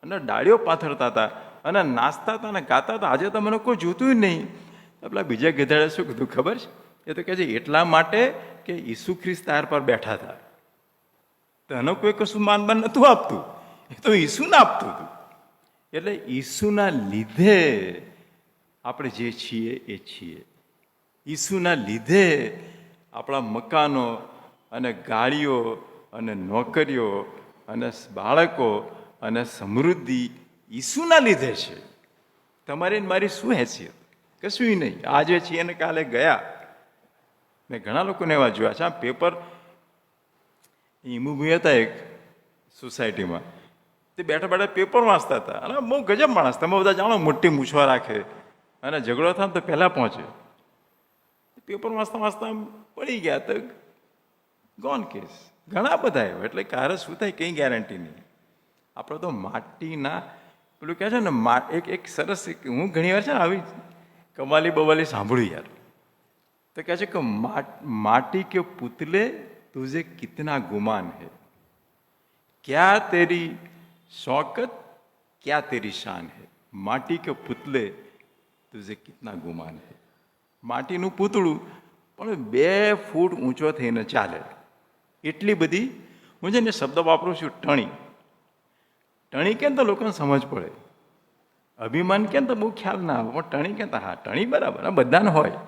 [SPEAKER 1] અને ડાળીઓ પાથરતા હતા અને નાચતા હતા અને ગાતા હતા, આજે તો મને કોઈ જોતું જ નહીં. પેલા બીજા ગધેડાએ શું કીધું ખબર છે? એ તો કહે છે એટલા માટે કે ઈસુ ખ્રિસ્ત તાર પર બેઠા હતા, તો એનો કોઈ કશું માનબાન નહોતું આપતું, એ તો ઈસુને આપતું હતું. એટલે ઈસુના લીધે આપણે જે છીએ એ છીએ. ઈસુના લીધે આપણા મકાનો અને ગાડીઓ અને નોકરીઓ અને બાળકો અને સમૃદ્ધિ ઈસુના લીધે છે. તમારી મારી શું હેસિયત? કશું નહીં. આજે છીએ ને કાલે ગયા. મેં ઘણા લોકોને એવા જોયા છે. આ પેપર ઈમુભાઈ હતા એક સોસાયટીમાં, તે બેઠા બેઠા પેપર વાંચતા હતા અને બહુ ગજબ માણસ, તમે બધા જાણો, મોટી મૂછવા રાખે અને ઝઘડો થાય તો પહેલાં પહોંચે. પેપર વાંચતા વાંચતા પડી ગયા તો ગોન કેસ. ઘણા બધા એવા. એટલે કારે શું થાય કંઈ ગેરંટી નહીં. આપણે તો માટીના પેલું કહે છે ને, એક સરસ, હું ઘણી વાર છે ને આવી કમાલી બવાલી સાંભળ્યું યાર. તો કહે છે કે માટી કે પુતલે તુझे कितना गुमान है, क्या तेरी शौकत क्या तेरी शान है, माटी के पुतले તુझे कितना गुमान है. માટીનું પૂતળું પણ 2 ફૂટ ઊંચો થઈને ચાલે એટલી બધી. હું છે ને શબ્દ વાપરું છું ટણી. ટણી કેમ તો લોકોને સમજ પડે. અભિમાન કેમ તો બહુ ખ્યાલ ના આવે, પણ ટણી કેમ તો હા ટણી બરાબર, આ બધાને હોય.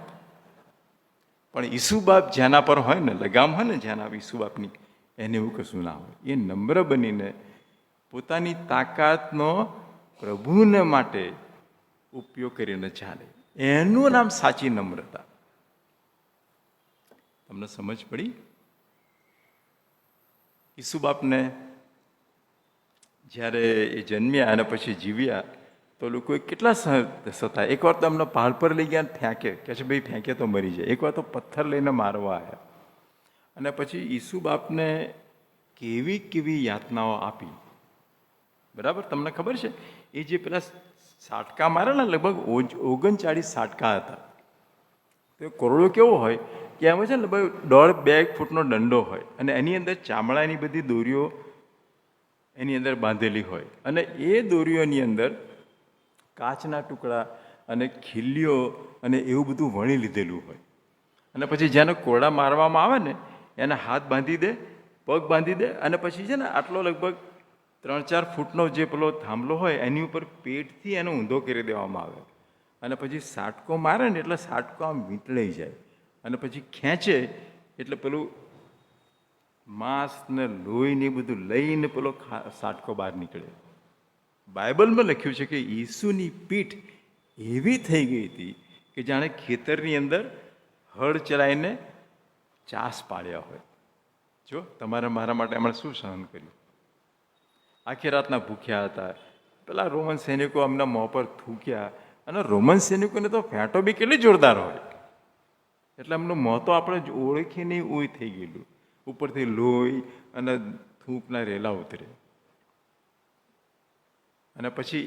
[SPEAKER 1] પણ ઈસુ બાપ જેના પર હોય ને, લગામ હોય ને જેના ઈસુ બાપની, એને એવું કશું ના હોય. એ નમ્ર બનીને પોતાની તાકાતનો પ્રભુને માટે ઉપયોગ કરીને ચાલે, એનું નામ સાચી નમ્રતા. તમને સમજ પડી? ઈસુ બાપને જ્યારે એ જન્મ્યા અને પછી જીવ્યા તો લોકોએ કેટલા સતા. એકવાર તો એમને પહાડ પર લઈ ગયા ફેંકે, કે છે ભાઈ ફેંકે તો મરી જાય. એકવાર તો પથ્થર લઈને મારવા આવ્યા. અને પછી ઈસુ બાપને કેવી કેવી યાતનાઓ આપી, બરાબર? તમને ખબર છે એ જે પેલા સાટકા મારે ને, લગભગ 39 સાટકા હતા. તો કોરડો કેવો હોય કે એમાં છે ને લગભગ 1.5-2 ફૂટનો દંડો હોય અને એની અંદર ચામડાની બધી દોરીઓ એની અંદર બાંધેલી હોય અને એ દોરીઓની અંદર કાચના ટુકડા અને ખીલીઓ અને એવું બધું વણી લીધેલું હોય. અને પછી જેને કોરડા મારવામાં આવે ને એને હાથ બાંધી દે, પગ બાંધી દે અને પછી છે ને આટલો લગભગ 3-4 ફૂટનો જે પેલો થાંભલો હોય એની ઉપર પેટથી એને ઊંધો કરી દેવામાં આવે. અને પછી સાટકો મારે ને એટલે સાટકો આમ વીંટળાઈ જાય અને પછી ખેંચે એટલે પેલું માંસ ને લોહી ને બધું લઈને પેલો સાટકો બહાર નીકળે. બાઇબલમાં લખ્યું છે કે ઈસુની પીઠ એવી થઈ ગઈ હતી કે જાણે ખેતરની અંદર હળ ચલાવીને ચાસ પાડ્યા હોય. જો તમારે મારા માટે એમણે શું સહન કર્યું. આખી રાતના ભૂખ્યા હતા. પેલા રોમન સૈનિકો અમના મોં પર થૂક્યા અને રોમન સૈનિકોને તો ફેંટો બી કેટલી જોરદાર હોય એટલે એમનું મોં તો આપણે ઓળખી નહીં ઉઈ થઈ ગયેલું. ઉપરથી લોહી અને થૂંકના રેલા ઉતરે. અને પછી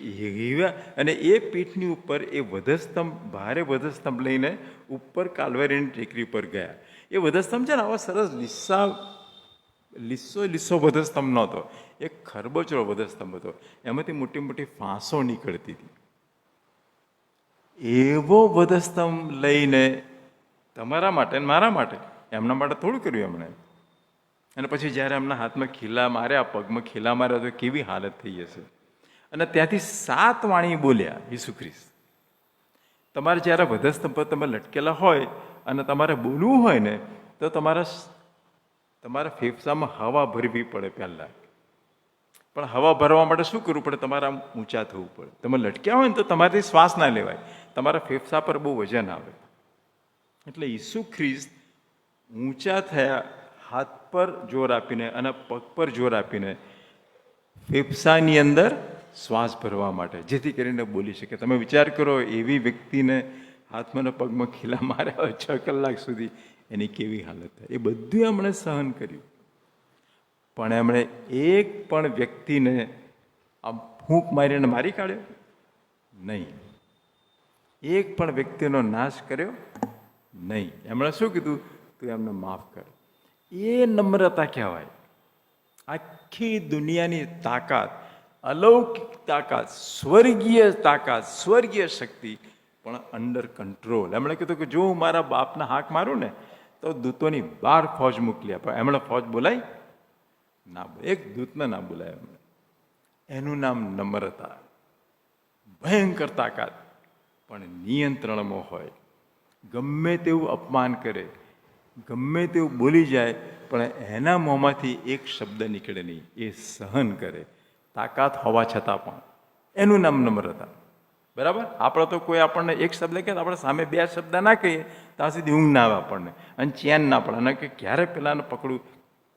[SPEAKER 1] એવા અને એ પીઠની ઉપર એ વધસ્તંભ, ભારે વધસ્તંભ લઈને ઉપર કાલવેરીની ટેકરી પર ગયા. એ વધસ્તંભ છે ને આવા સરસ લીસો વધસ્તંભ નહોતો, એક ખરબચડો વધસ્તંભ હતો. એમાંથી મોટી મોટી ફાંસો નીકળતી હતી. એવો વધસ્તંભ લઈને તમારા માટે ને મારા માટે, એમના માટે થોડું કર્યું એમણે, અને પછી જ્યારે એમના હાથમાં ખીલા માર્યા, પગમાં ખીલા માર્યા, તો કેવી હાલત થઈ હશે. અને ત્યાંથી 7 વાણી બોલ્યા ઈસુ ખ્રિસ્ત. તમારે જ્યારે વધસ્તંભ પર તમે લટકેલા હોય અને તમારે બોલવું હોય ને, તો તમારા ફેફસામાં હવા ભરવી પડે પહેલાં. પણ હવા ભરવા માટે શું કરવું પડે? તમારે આમ ઊંચા થવું પડે. તમે લટક્યા હોય ને તો તમારાથી શ્વાસ ના લેવાય, તમારા ફેફસા પર બહુ વજન આવે. એટલે ઈસુ ખ્રિસ્ત ઊંચા થયા, હાથ પર જોર આપીને અને પગ પર જોર આપીને ફેફસાની અંદર શ્વાસ ભરવા માટે, જેથી કરીને બોલી શકે. તમે વિચાર કરો, એવી વ્યક્તિને હાથમાં ને પગમાં ખીલા માર્યા હોય 6 કલાક સુધી, એની કેવી હાલત થાય. એ બધું એમણે સહન કર્યું, પણ એમણે એક પણ વ્યક્તિને આમ ફૂંક મારીને મારી કાઢ્યો નહીં. એક પણ વ્યક્તિનો નાશ કર્યો નહીં. એમણે શું કીધું? તું એમને માફ કર. એ નમ્રતા કહેવાય. આખી દુનિયાની તાકાત, અલૌકિક તાકાત, સ્વર્ગીય શક્તિ, પણ અંડર કંટ્રોલ. એમણે કીધું કે જો હું મારા બાપના હાક મારું ને તો દૂતોની 12 ફોજ મોકલી આપે. એમણે ફોજ બોલાય ના, એક દૂતને ના બોલાય. એમણે, એનું નામ નમ્રતા. ભયંકર તાકાત, પણ નિયંત્રણમાં હોય. ગમે તેવું અપમાન કરે, ગમે તેવું બોલી જાય, પણ એના મોંમાંથી એક શબ્દ નીકળે નહીં. એ સહન કરે, તાકાત હોવા છતાં પણ. એનું નામ નમ્રતા. બરાબર? આપણે તો કોઈ આપણને એક શબ્દ કહે, આપણે સામે 2 શબ્દ ના કહીએ ત્યાં સુધી ઊંઘ ના આવે આપણને, અને ચેન ના પડે, અને કે ક્યારે પેલાને પકડું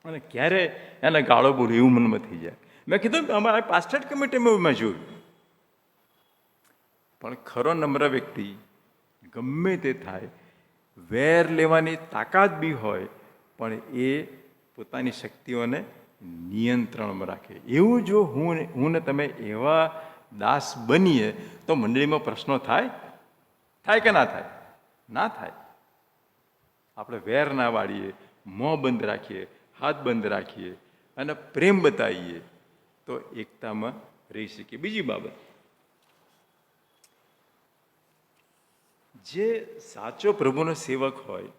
[SPEAKER 1] અને ક્યારે એને ગાળો બોલું, એવું મનમાં થઈ જાય. મેં કીધું કે અમારા પાસ્ટર્સ કમિટીમાં મેં જોયું. પણ ખરો નમ્ર વ્યક્તિ ગમે તે થાય, વેર લેવાની તાકાત બી હોય, પણ એ પોતાની શક્તિઓને નિયંત્રણમાં રાખે. એવું જો હું ને તમે એવા દાસ બનીએ તો મંડળીમાં પ્રશ્નો થાય કે ના થાય? ના થાય. આપણે વેર ના વાળીએ, મોં બંધ રાખીએ, હાથ બંધ રાખીએ અને પ્રેમ બતાવીએ તો એકતામાં રહી શકીએ. બીજી બાબત, જે સાચો પ્રભુનો સેવક હોય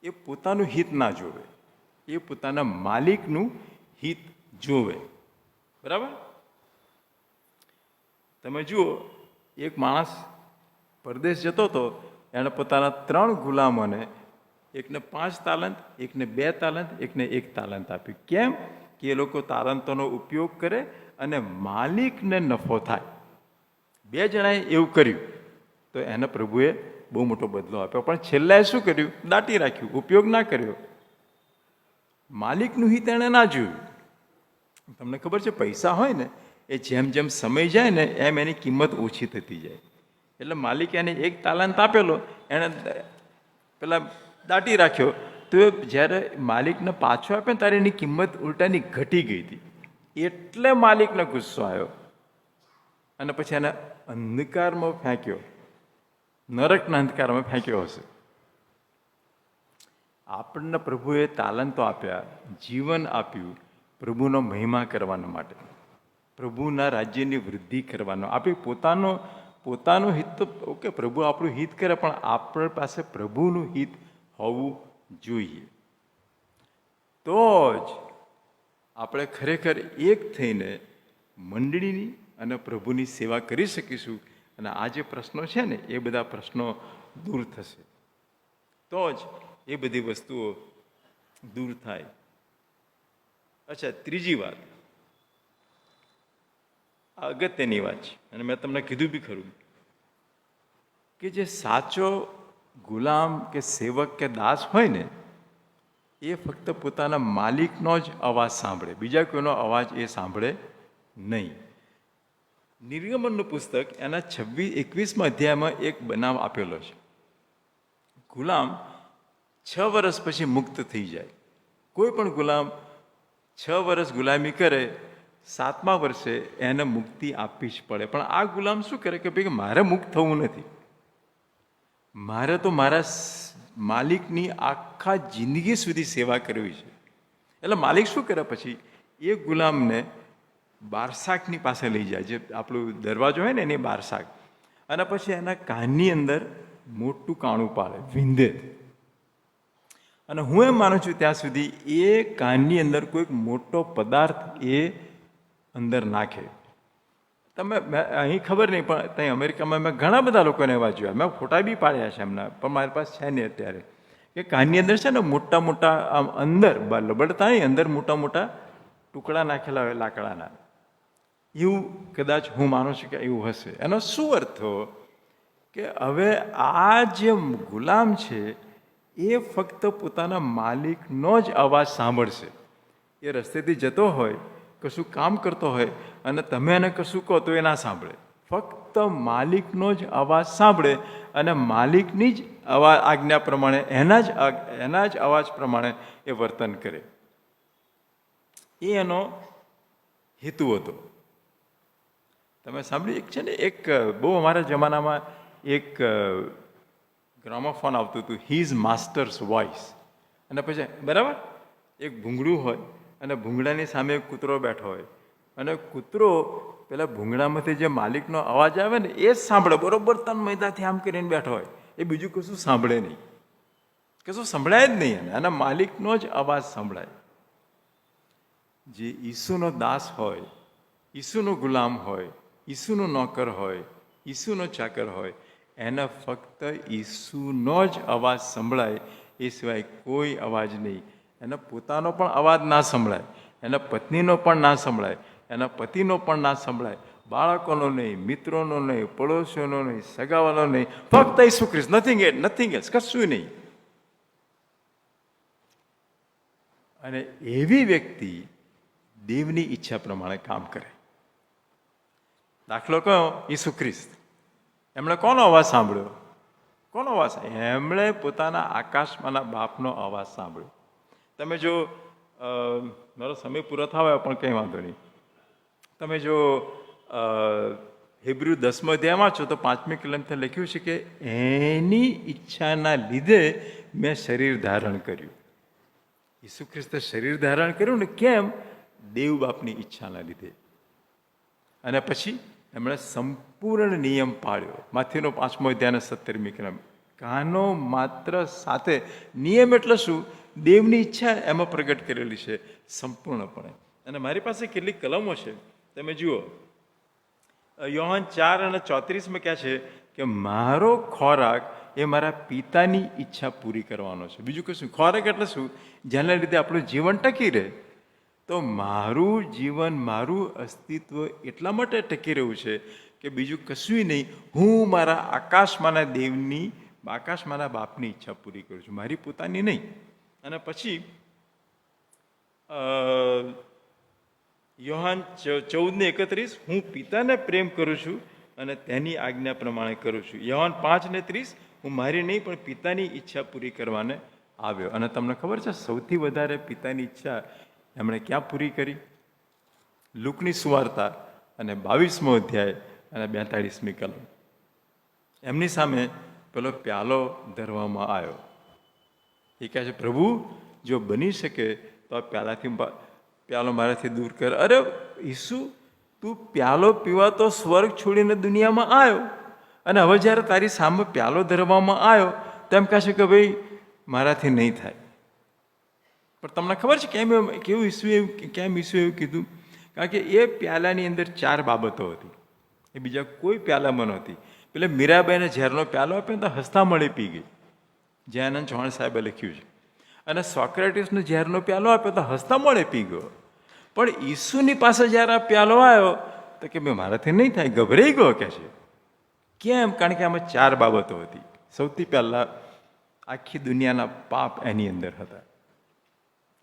[SPEAKER 1] એ પોતાનું હિત ના જોવે, એ પોતાના માલિકનું હિત જોવે. બરાબર? તમે જુઓ, એક માણસ પરદેશ જતો હતો, એણે પોતાના 3 ગુલામોને, એકને 5 તાલંત, એકને 2 તાલંત, એકને 1 તાલંત આપ્યું. કેમ? કે એ લોકો તાલંતોનો ઉપયોગ કરે અને માલિકને નફો થાય. 2 જણાએ એવું કર્યું તો એને પ્રભુએ બહુ મોટો બદલો આપ્યો. પણ છેલ્લાએ શું કર્યું? દાટી રાખ્યું, ઉપયોગ ના કર્યો. માલિકનું હિત એણે ના જોયું. તમને ખબર છે, પૈસા હોય ને એ જેમ જેમ સમય જાય ને એમ એની કિંમત ઓછી થતી જાય. એટલે માલિકે એને 1 તાલંત આપેલો, એણે પેલા દાટી રાખ્યો, તો જ્યારે માલિકને પાછો આપ્યો ને ત્યારે એની કિંમત ઉલટાની ઘટી ગઈ હતી. એટલે માલિકને ગુસ્સો આવ્યો અને પછી એને અંધકારમાં ફેંક્યો, નરકના અંધકારમાં ફેંક્યો હશે. આપણને પ્રભુએ તાલંતો આપ્યા, જીવન આપ્યું પ્રભુનો મહિમા કરવાના માટે, પ્રભુના રાજ્યની વૃદ્ધિ કરવાનો. આપણે પોતાનું હિત તો ઓકે, પ્રભુ આપણું હિત કરે, પણ આપણી પાસે પ્રભુનું હિત હોવું જોઈએ. તો જ આપણે ખરેખર એક થઈને મંડળીની અને પ્રભુની સેવા કરી શકીશું. અને આ જે પ્રશ્નો છે ને, એ બધા પ્રશ્નો દૂર થશે. તો જ એ બધી વસ્તુઓ દૂર થાય. અચ્છા, ત્રીજી વાત, આ અગત્યની વાત છે, અને મેં તમને કીધું બી ખરું કે જે સાચો ગુલામ કે સેવક કે દાસ હોય ને, એ ફક્ત પોતાના માલિકનો જ અવાજ સાંભળે, બીજા કોઈનો અવાજ એ સાંભળે નહીં. નિર્ગમનનું પુસ્તક એના 21મા અધ્યાયમાં એક બનાવ આપેલો છે. ગુલામ 6 વર્ષ પછી મુક્ત થઈ જાય. કોઈ પણ ગુલામ 6 વર્ષ ગુલામી કરે, 7મા વર્ષે એને મુક્તિ આપવી જ પડે. પણ આ ગુલામ શું કરે કે ભાઈ, મારે મુક્ત થવું નથી, મારે તો મારા માલિકની આખા જિંદગી સુધી સેવા કરવી છે. એટલે માલિક શું કરે, પછી એ ગુલામને બારસાકની પાસે લઈ જાય, જે આપણું દરવાજો હોય ને એની બારસાક, અને પછી એના કાનની અંદર મોટું કાણું પાડે, વિંધે, અને હું એમ માનું છું ત્યાં સુધી એ કાનની અંદર કોઈક મોટો પદાર્થ એ અંદર નાખે. તમે અહીં ખબર નહીં, પણ ત્યાં અમેરિકામાં મેં ઘણા બધા લોકોને એવા જોયા, મેં ફોટા બી પાડ્યા છે એમના, પણ મારી પાસે છે નહીં અત્યારે, કે કાનની અંદર છે ને મોટા મોટા આમ અંદર લબડતા નહીં, અંદર મોટા મોટા ટુકડા નાખેલા હોય લાકડાના. એવું કદાચ હું માનું છું કે એવું હશે. એનો શું અર્થ થયો કે હવે આ જે ગુલામ છે એ ફક્ત પોતાના માલિકનો જ અવાજ સાંભળશે. એ રસ્તેથી જતો હોય, કશું કામ કરતો હોય, અને તમે એને કશું કહો તો એ ના સાંભળે. ફક્ત માલિકનો જ અવાજ સાંભળે અને માલિકની જ આજ્ઞા પ્રમાણે એના જ અવાજ પ્રમાણે એ વર્તન કરે. એ એનો હેતુ હતો. તમે સાંભળ્યું, એક છે ને, એક બહુ અમારા જમાનામાં એક ગ્રામોફોન આવતું હતું, હિઝ માસ્ટર્સ વોઇસ. અને પછી બરાબર એક ભૂંગળું હોય અને ભૂંગળાની સામે એક કૂતરો બેઠો હોય, અને કૂતરો પેલા ભૂંગળામાંથી જે માલિકનો અવાજ આવે ને એ જ સાંભળે, બરોબર તન મૈદાથી આમ કરીને બેઠો હોય, એ બીજું કશું સાંભળે નહીં, કશું સંભળાય જ નહીં. અને માલિકનો જ અવાજ સંભળાય. જે ઈસુનો દાસ હોય, ઈસુનો ગુલામ હોય, ઈસુનો નોકર હોય, ઈસુનો ચાકર હોય, એને ફક્ત ઈસુનો જ અવાજ સંભળાય, એ સિવાય કોઈ અવાજ નહીં. એને પોતાનો પણ અવાજ ના સંભળાય, એના પત્નીનો પણ ના સંભળાય, એના પતિનો પણ ના સંભળાય, બાળકોનો નહીં, મિત્રોનો નહીં, પડોશીઓનો નહીં, સગાવાલો નહીં, ફક્ત ઈસુ ખ્રિસ્ત, નથિંગ એલ્સ, કશું નહીં. અને એવી વ્યક્તિ દેવની ઈચ્છા પ્રમાણે કામ કરે. દાખલો કયો, ઈસુ ખ્રિસ્ત, એમણે કોનો અવાજ સાંભળ્યો? કોનો અવાજ? એમણે પોતાના આકાશમાંના બાપનો અવાજ સાંભળ્યો. તમે જો, મારો સમય પૂરો થયો પણ કંઈ વાંધો નહીં, તમે જો હિબ્રુ 10મો અધ્યાયમાં છો તો 5મી કલમથી લખ્યું છે કે એની ઈચ્છાના લીધે મેં શરીર ધારણ કર્યું. ઈસુ ખ્રિસ્તે શરીર ધારણ કર્યું ને કેમ? દેવ બાપની ઈચ્છાના લીધે. અને પછી એમણે સંપૂર્ણ નિયમ પાળ્યો. માથીનો 5મો અધ્યાયનો 17મી કલમ, કાનો માત્ર સાથે નિયમ એટલે શું? દેવની ઈચ્છા એમાં પ્રગટ કરેલી છે સંપૂર્ણપણે. અને મારી પાસે કેટલીક કલમો છે, તમે જુઓ. યોહાન 4:34 કહે છે કે મારો ખોરાક એ મારા પિતાની ઈચ્છા પૂરી કરવાનો છે. બીજું કશું. ખોરાક એટલે શું? જેના લીધે આપણું જીવન ટકી રહે. તો મારું જીવન, મારું અસ્તિત્વ એટલા માટે ટકી રહ્યું છે કે બીજું કશું નહીં, હું મારા આકાશમાંના દેવની, આકાશમાંના બાપની ઈચ્છા પૂરી કરું છું, મારી પોતાની નહીં. અને પછી યોહાન 14:31, હું પિતાને પ્રેમ કરું છું અને તેની આજ્ઞા પ્રમાણે કરું છું. યોહાન 5:30, હું મારી નહીં પણ પિતાની ઈચ્છા પૂરી કરવાને આવ્યો. અને તમને ખબર છે સૌથી વધારે પિતાની ઈચ્છા એમણે ક્યાં પૂરી કરી? લુકની સુવાર્તા અને 22મો અધ્યાય અને 42મી કલમ. એમની સામે પેલો પ્યાલો ધરવામાં આવ્યો. એ કહે છે, પ્રભુ જો બની શકે તો આ પ્યાલો મારાથી દૂર કર. અરે ઈસુ, તું પ્યાલો પીવા તો સ્વર્ગ છોડીને દુનિયામાં આવ્યો, અને હવે જ્યારે તારી સામે પ્યાલો ધરવામાં આવ્યો તો એમ કહે છે કે ભાઈ મારાથી નહીં થાય. પણ તમને ખબર છે કેમ ઈસુ એવું કીધું? કારણ કે એ પ્યાલાની અંદર 4 બાબતો હતી, એ બીજા કોઈ પ્યાલામાં નહોતી. પેલે મીરાબાઈને ઝેરનો પ્યાલો આપ્યો તો હસતા મળે પી ગઈ, જયાનંદ ચૌહાણ સાહેબે લખ્યું છે. અને સોક્રેટિસનો ઝેરનો પ્યાલો આપ્યો તો હસતા મળે પી ગયો. પણ ઈસુની પાસે જ્યારે આ પ્યાલો આવ્યો તો કે ભાઈ મારાથી નહીં થાય, ગભરાઈ ગયો કે છે. કેમ? કારણ કે આમાં 4 બાબતો હતી. સૌથી પહેલાં આખી દુનિયાના પાપ એની અંદર હતા.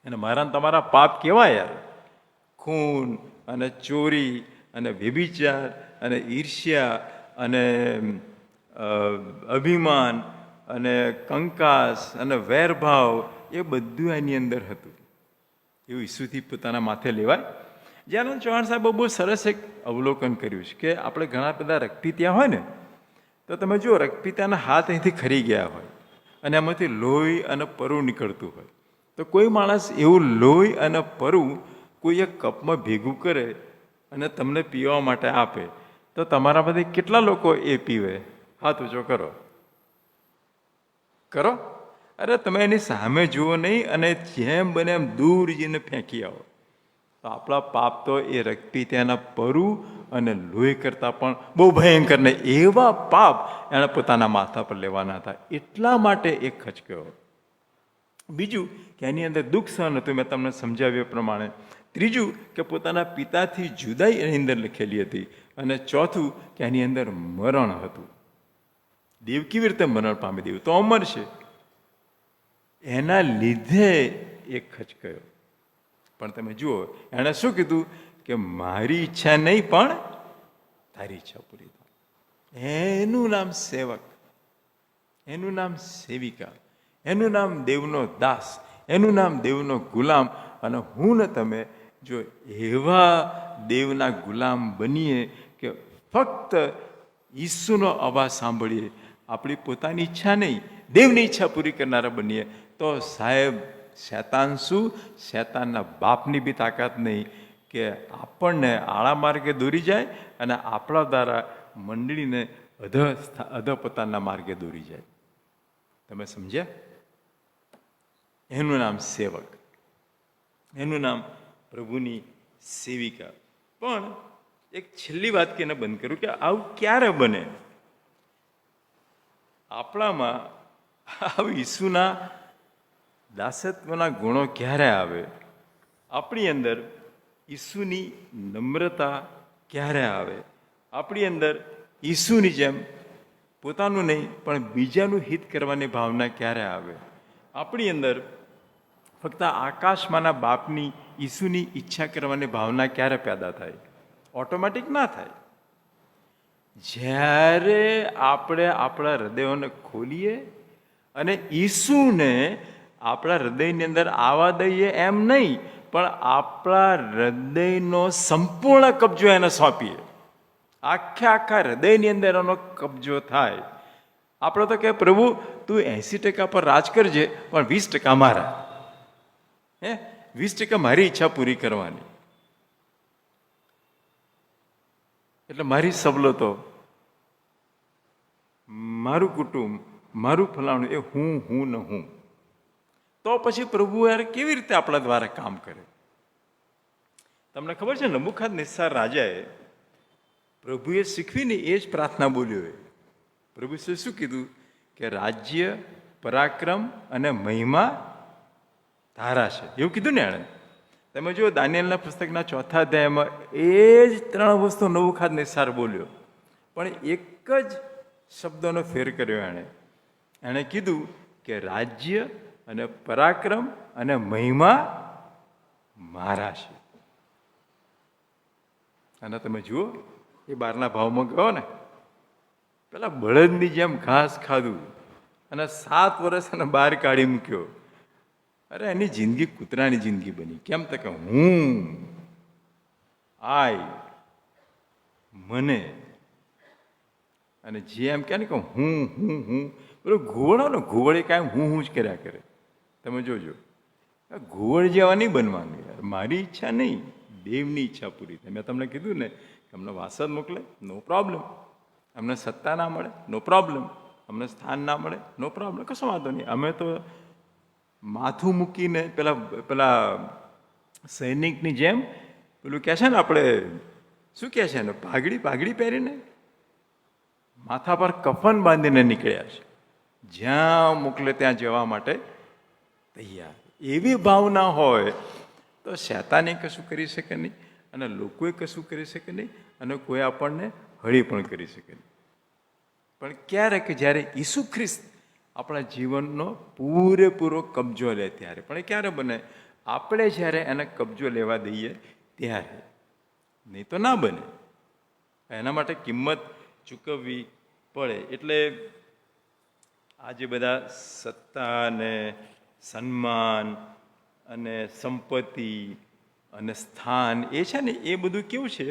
[SPEAKER 1] અને મારા તમારા પાપ કેવા યાર? ખૂન અને ચોરી અને વ્યભિચાર અને ઈર્ષ્યા અને અભિમાન અને કંકાસ અને વેરભાવ, એ બધું એની અંદર હતું. એવું ઈસુથી પોતાના માથે લેવાય. જ્યાં ચૌહાણ સાહેબે બહુ સરસ એક અવલોકન કર્યું છે કે આપણે ઘણા બધા રક્તપિત્યા હોય ને, તો તમે જુઓ રક્તપિત્યાના હાથ અહીંથી ખરી ગયા હોય અને એમાંથી લોહી અને પરુ નીકળતું હોય, તો કોઈ માણસ એવું લોહી અને પરુ કોઈ એક કપમાં ભેગું કરે અને તમને પીવા માટે આપે, તો તમારા બધે કેટલા લોકો એ પીવે? હાથ ઊંચો કરો. અરે તમે એની સામે જુઓ નહીં અને જેમ બને એમ દૂર જઈને ફેંકી આવો. તો આપણા પાપ તો એ રક્તપિત્યાના પરુ અને લોહી કરતાં પણ બહુ ભયંકર ને એવા પાપ એણે પોતાના માથા પર લેવાના હતા. એટલા માટે એ ખચક્યો. બીજું કે એની અંદર દુઃખ સહન હતું, મેં તમને સમજાવ્યા પ્રમાણે. ત્રીજું કે પોતાના પિતાથી જુદાઈ એની અંદર લખેલી હતી. અને ચોથું કે એની અંદર મરણ હતું. દેવ કેવી રીતે મરણ પામી? દેવ તો અમર છે. એના લીધે એ ખચક્યો. પણ તમે જુઓ એણે શું કીધું કે મારી ઈચ્છા નહીં પણ તારી ઈચ્છા પૂરી થાય. એનું નામ સેવક, એનું નામ સેવિકા, એનું નામ દેવનો દાસ, એનું નામ દેવનો ગુલામ. અને હું ને તમે જો એવા દેવના ગુલામ બનીએ કે ફક્ત ઈસુનો અવાજ સાંભળીએ, આપણી પોતાની ઈચ્છા નહીં દેવની ઈચ્છા પૂરી કરનારા બનીએ, તો સાહેબ શૈતાન શું, શૈતાનના બાપની બી તાકાત નહીં કે આપણને આળા માર્ગે દોરી જાય અને આપણા દ્વારા મંડળીને અધપતનના માર્ગે દોરી જાય. તમે સમજ્યા? એનું નામ સેવક, એનું નામ પ્રભુની સેવિકા. પણ એક છેલ્લી વાત કહીને બંધ કરું કે આવું ક્યારે બને? આપણામાં આવું ઈસુના દાસત્વના ગુણો ક્યારે આવે? આપણી અંદર ઈસુની નમ્રતા ક્યારે આવે? આપણી અંદર ઈસુની જેમ પોતાનું નહીં પણ બીજાનું હિત કરવાની ભાવના ક્યારે આવે? આપણી અંદર ફક્ત આકાશમાંના બાપની ઈસુની ઈચ્છા કરવાની ભાવના ક્યારે પેદા થાય? ઓટોમેટિક ના થાય. જ્યારે આપણે આપણા હૃદયોને ખોલીએ અને ઈસુને આપણા હૃદયની અંદર આવવા દઈએ, એમ નહીં પણ આપણા હૃદયનો સંપૂર્ણ કબજો એને સોંપીએ, આખા હૃદયની અંદર એનો કબજો થાય. આપણે તો કે પ્રભુ તું 80% પર રાજ કરજે પણ 20% મારા, 20% મારી ઈચ્છા પૂરી કરવાની. એટલે મારી સવલતો, મારું કુટુંબ, મારું ફલાણું, એ હું ને હું. તો પછી પ્રભુ યાર કેવી રીતે આપણા દ્વારા કામ કરે? તમને ખબર છે નબુખાદનેસ્સાર રાજાએ પ્રભુએ શીખવીને એ જ પ્રાર્થના બોલ્યો. પ્રભુ શું કીધું કે રાજ્ય, પરાક્રમ અને મહિમા તારા છે, એવું કીધું ને એણે. તમે જુઓ દાનિયેલના પુસ્તકના 4થા અધ્યાયમાં એ જ 3 વસ્તુ નબુખાદનેસ્સાર બોલ્યો, પણ એક જ શબ્દોનો ફેર કર્યો એણે કીધું કે રાજ્ય અને પરાક્રમ અને મહિમા મારા છે. અને તમે જુઓ એ 12ના ભાવમાં ગયો ને, પેલા બળદની જેમ ઘાસ ખાધું અને 7 વર્ષ એને બહાર કાઢી મૂક્યો. અરે એની જિંદગી કૂતરાની જિંદગી બની. કેમ? તો કે હું મને, અને જે એમ કહે ને કે હું પેલો ઘુવડો ને, ઘુવડે કાંઈ હું જ કર્યા કરે. તમે જોજો, ઘુવડ જેવા નહીં બનવાનું. મારી ઈચ્છા નહીં, દેવની ઈચ્છા પૂરી થાય. મેં તમને કીધું ને કે અમને વાસદ મોકલે, નો પ્રોબ્લેમ. અમને સત્તા ના મળે, નો પ્રોબ્લેમ. અમને સ્થાન ના મળે, નો પ્રોબ્લેમ, કશો વાંધો નહીં. અમે તો માથું મૂકીને પેલા સૈનિકની જેમ પેલું કહે છે ને, આપણે શું કહે છે ને, પાઘડી પહેરીને માથા પર કફન બાંધીને નીકળ્યા છે, જ્યાં મોકલે ત્યાં જવા માટે તૈયાર. એવી ભાવના હોય તો શૈતાને કશું કરી શકે નહીં, અને લોકોએ કશું કરી શકે નહીં, અને કોઈ આપણને હળી પણ કરી શકે નહીં. પણ ક્યારે? કે જ્યારે ઈસુ ખ્રિસ્ત આપણા જીવનનો પૂરેપૂરો કબજો લે ત્યારે. પણ એ ક્યારે બને? આપણે જ્યારે એને કબજો લેવા દઈએ ત્યારે, નહીં તો ના બને. એના માટે કિંમત ચૂકવવી પડે. એટલે આજે બધા સત્તા અને સન્માન અને સંપત્તિ અને સ્થાન એ છે ને, એ બધું કેવું છે,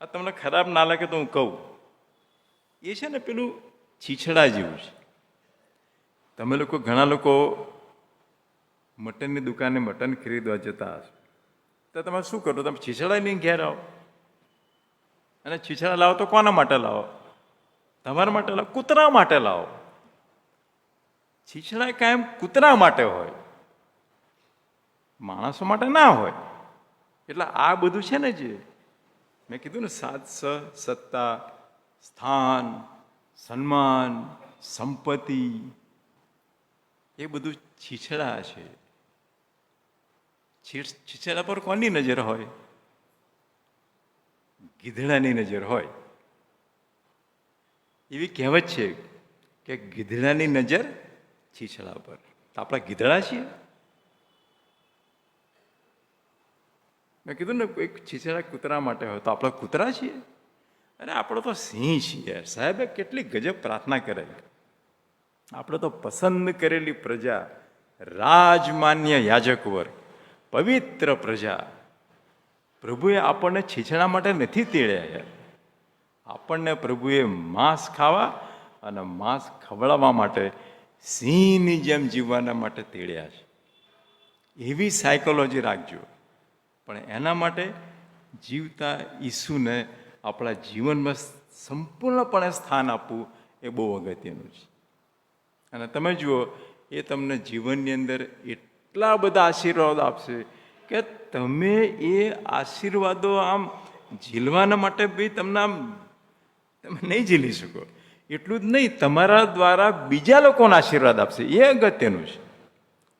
[SPEAKER 1] આ તમને ખરાબ ના લાગે તો હું કહું, એ છે ને પેલું છીછડા જેવું છે. તમે લોકો, ઘણા લોકો મટનની દુકાને મટન ખરીદવા જતા હશો, તો તમે શું કરો? તમે છીછડા લઈને ઘેર આવો. અને છીછડા લાવો તો કોના માટે લાવો? તમારા માટે લાવો? કૂતરા માટે લાવો. છીછરા કાયમ કૂતરા માટે હોય, માણસો માટે ના હોય. એટલે આ બધું છે ને, જે મેં કીધું ને, સત્તા, સ્થાન, સન્માન, સંપત્તિ, એ બધું છીછરા છે. છીછરા પર કોની નજર હોય? ગીધડાની નજર હોય. એવી કહેવત છે કે ગીધડાની નજર છીછરા પર. તો આપણા ગીધડા છીએ? મેં કીધું ને, એક છીછરા કૂતરા માટે હોય તો આપણા કૂતરા છીએ? અરે આપણે તો સિંહ છીએ સાહેબે. કેટલી ગજબ પ્રાર્થના કરે. આપણે તો પસંદ કરેલી પ્રજા, રાજમાન્ય યાજક વર્ગ, પવિત્ર પ્રજા. પ્રભુએ આપણને છીછરા માટે નથી તેડ્યા. આપણને પ્રભુએ માંસ ખાવા અને માંસ ખવડાવવા માટે, સિંહની જેમ જીવવાના માટે તેડ્યા છે. એવી સાયકોલોજી રાખજો. પણ એના માટે જીવતા ઈસુને આપણા જીવનમાં સંપૂર્ણપણે સ્થાન આપવું એ બહુ અગત્યનું છે. અને તમે જુઓ, એ તમને જીવનની અંદર એટલા બધા આશીર્વાદ આપશે કે તમે એ આશીર્વાદો આમ ઝીલવાના માટે બી તમને આમ તમે નહીં ઝીલી શકો. એટલું જ નહીં, તમારા દ્વારા બીજા લોકોને આશીર્વાદ આપશે. એ અગત્યનું છે.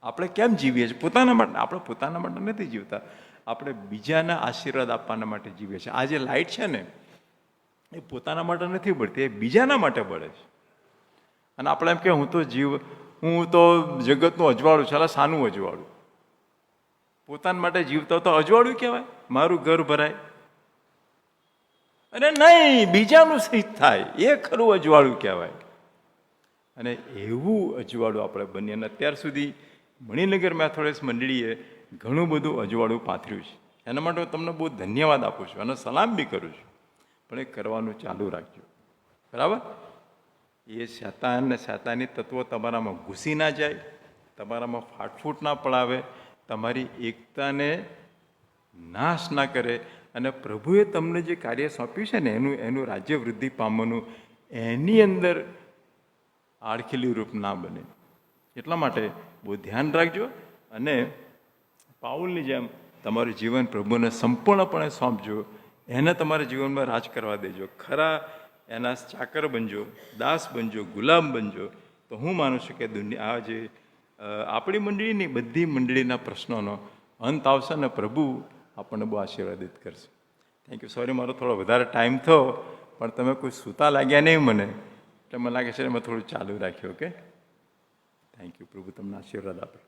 [SPEAKER 1] આપણે કેમ જીવીએ છીએ? પોતાના માટે. આપણે પોતાના માટે નથી જીવતા, આપણે બીજાના આશીર્વાદ આપવાના માટે જીવીએ છીએ. આ જે લાઇટ છે ને, એ પોતાના માટે નથી બળતી, એ બીજાના માટે બળે છે. અને આપણે એમ કે હું તો જગતનું અજવાળું છે. શાનું અજવાળું? પોતાના માટે જીવતા તો અજવાળું કહેવાય. મારું ઘર ભરાય. અને નહીં, બીજાનું સહિત થાય, એ ખરું અજવાળું કહેવાય. અને એવું અજવાળું આપણે બનીએ. અને અત્યાર સુધી મણિનગર મેથોડિસ્ટ મંડળીએ ઘણું બધું અજવાળું પાથર્યું છે. એના માટે હું તમને બહુ ધન્યવાદ આપું છું અને સલામ બી કરું છું. પણ એ કરવાનું ચાલુ રાખજો, બરાબર? એ શૈતાન ને શૈતાની તત્વો તમારામાં ઘૂસી ના જાય, તમારામાં ફાટફૂટ ના પડાવે, તમારી એકતાને નાશ ના કરે. અને પ્રભુએ તમને જે કાર્ય સોંપ્યું છે ને, એનું રાજ્ય વૃદ્ધિ પામવાનું, એની અંદર આડખીલી રૂપ ના બને. એટલા માટે બહુ ધ્યાન રાખજો. અને પાઉલની જેમ તમારું જીવન પ્રભુને સંપૂર્ણપણે સોંપજો. એને તમારા જીવનમાં રાજ કરવા દેજો. ખરા એના ચાકર બનજો, દાસ બનજો, ગુલામ બનજો. તો હું માનું છું કે આ જે આપણી મંડળીની બધી મંડળીના પ્રશ્નોનો અંત આવશે ને પ્રભુ આપણને બહુ આશીર્વાદિત કરશે. Thank you. સોરી, મારો થોડો વધારે ટાઈમ થયો, પણ તમે કોઈ સૂતા લાગ્યા નહીં મને, એટલે મને લાગે છે મેં થોડું ચાલુ રાખ્યું. Okay, thank you. પ્રભુ તમને આશીર્વાદ આપે.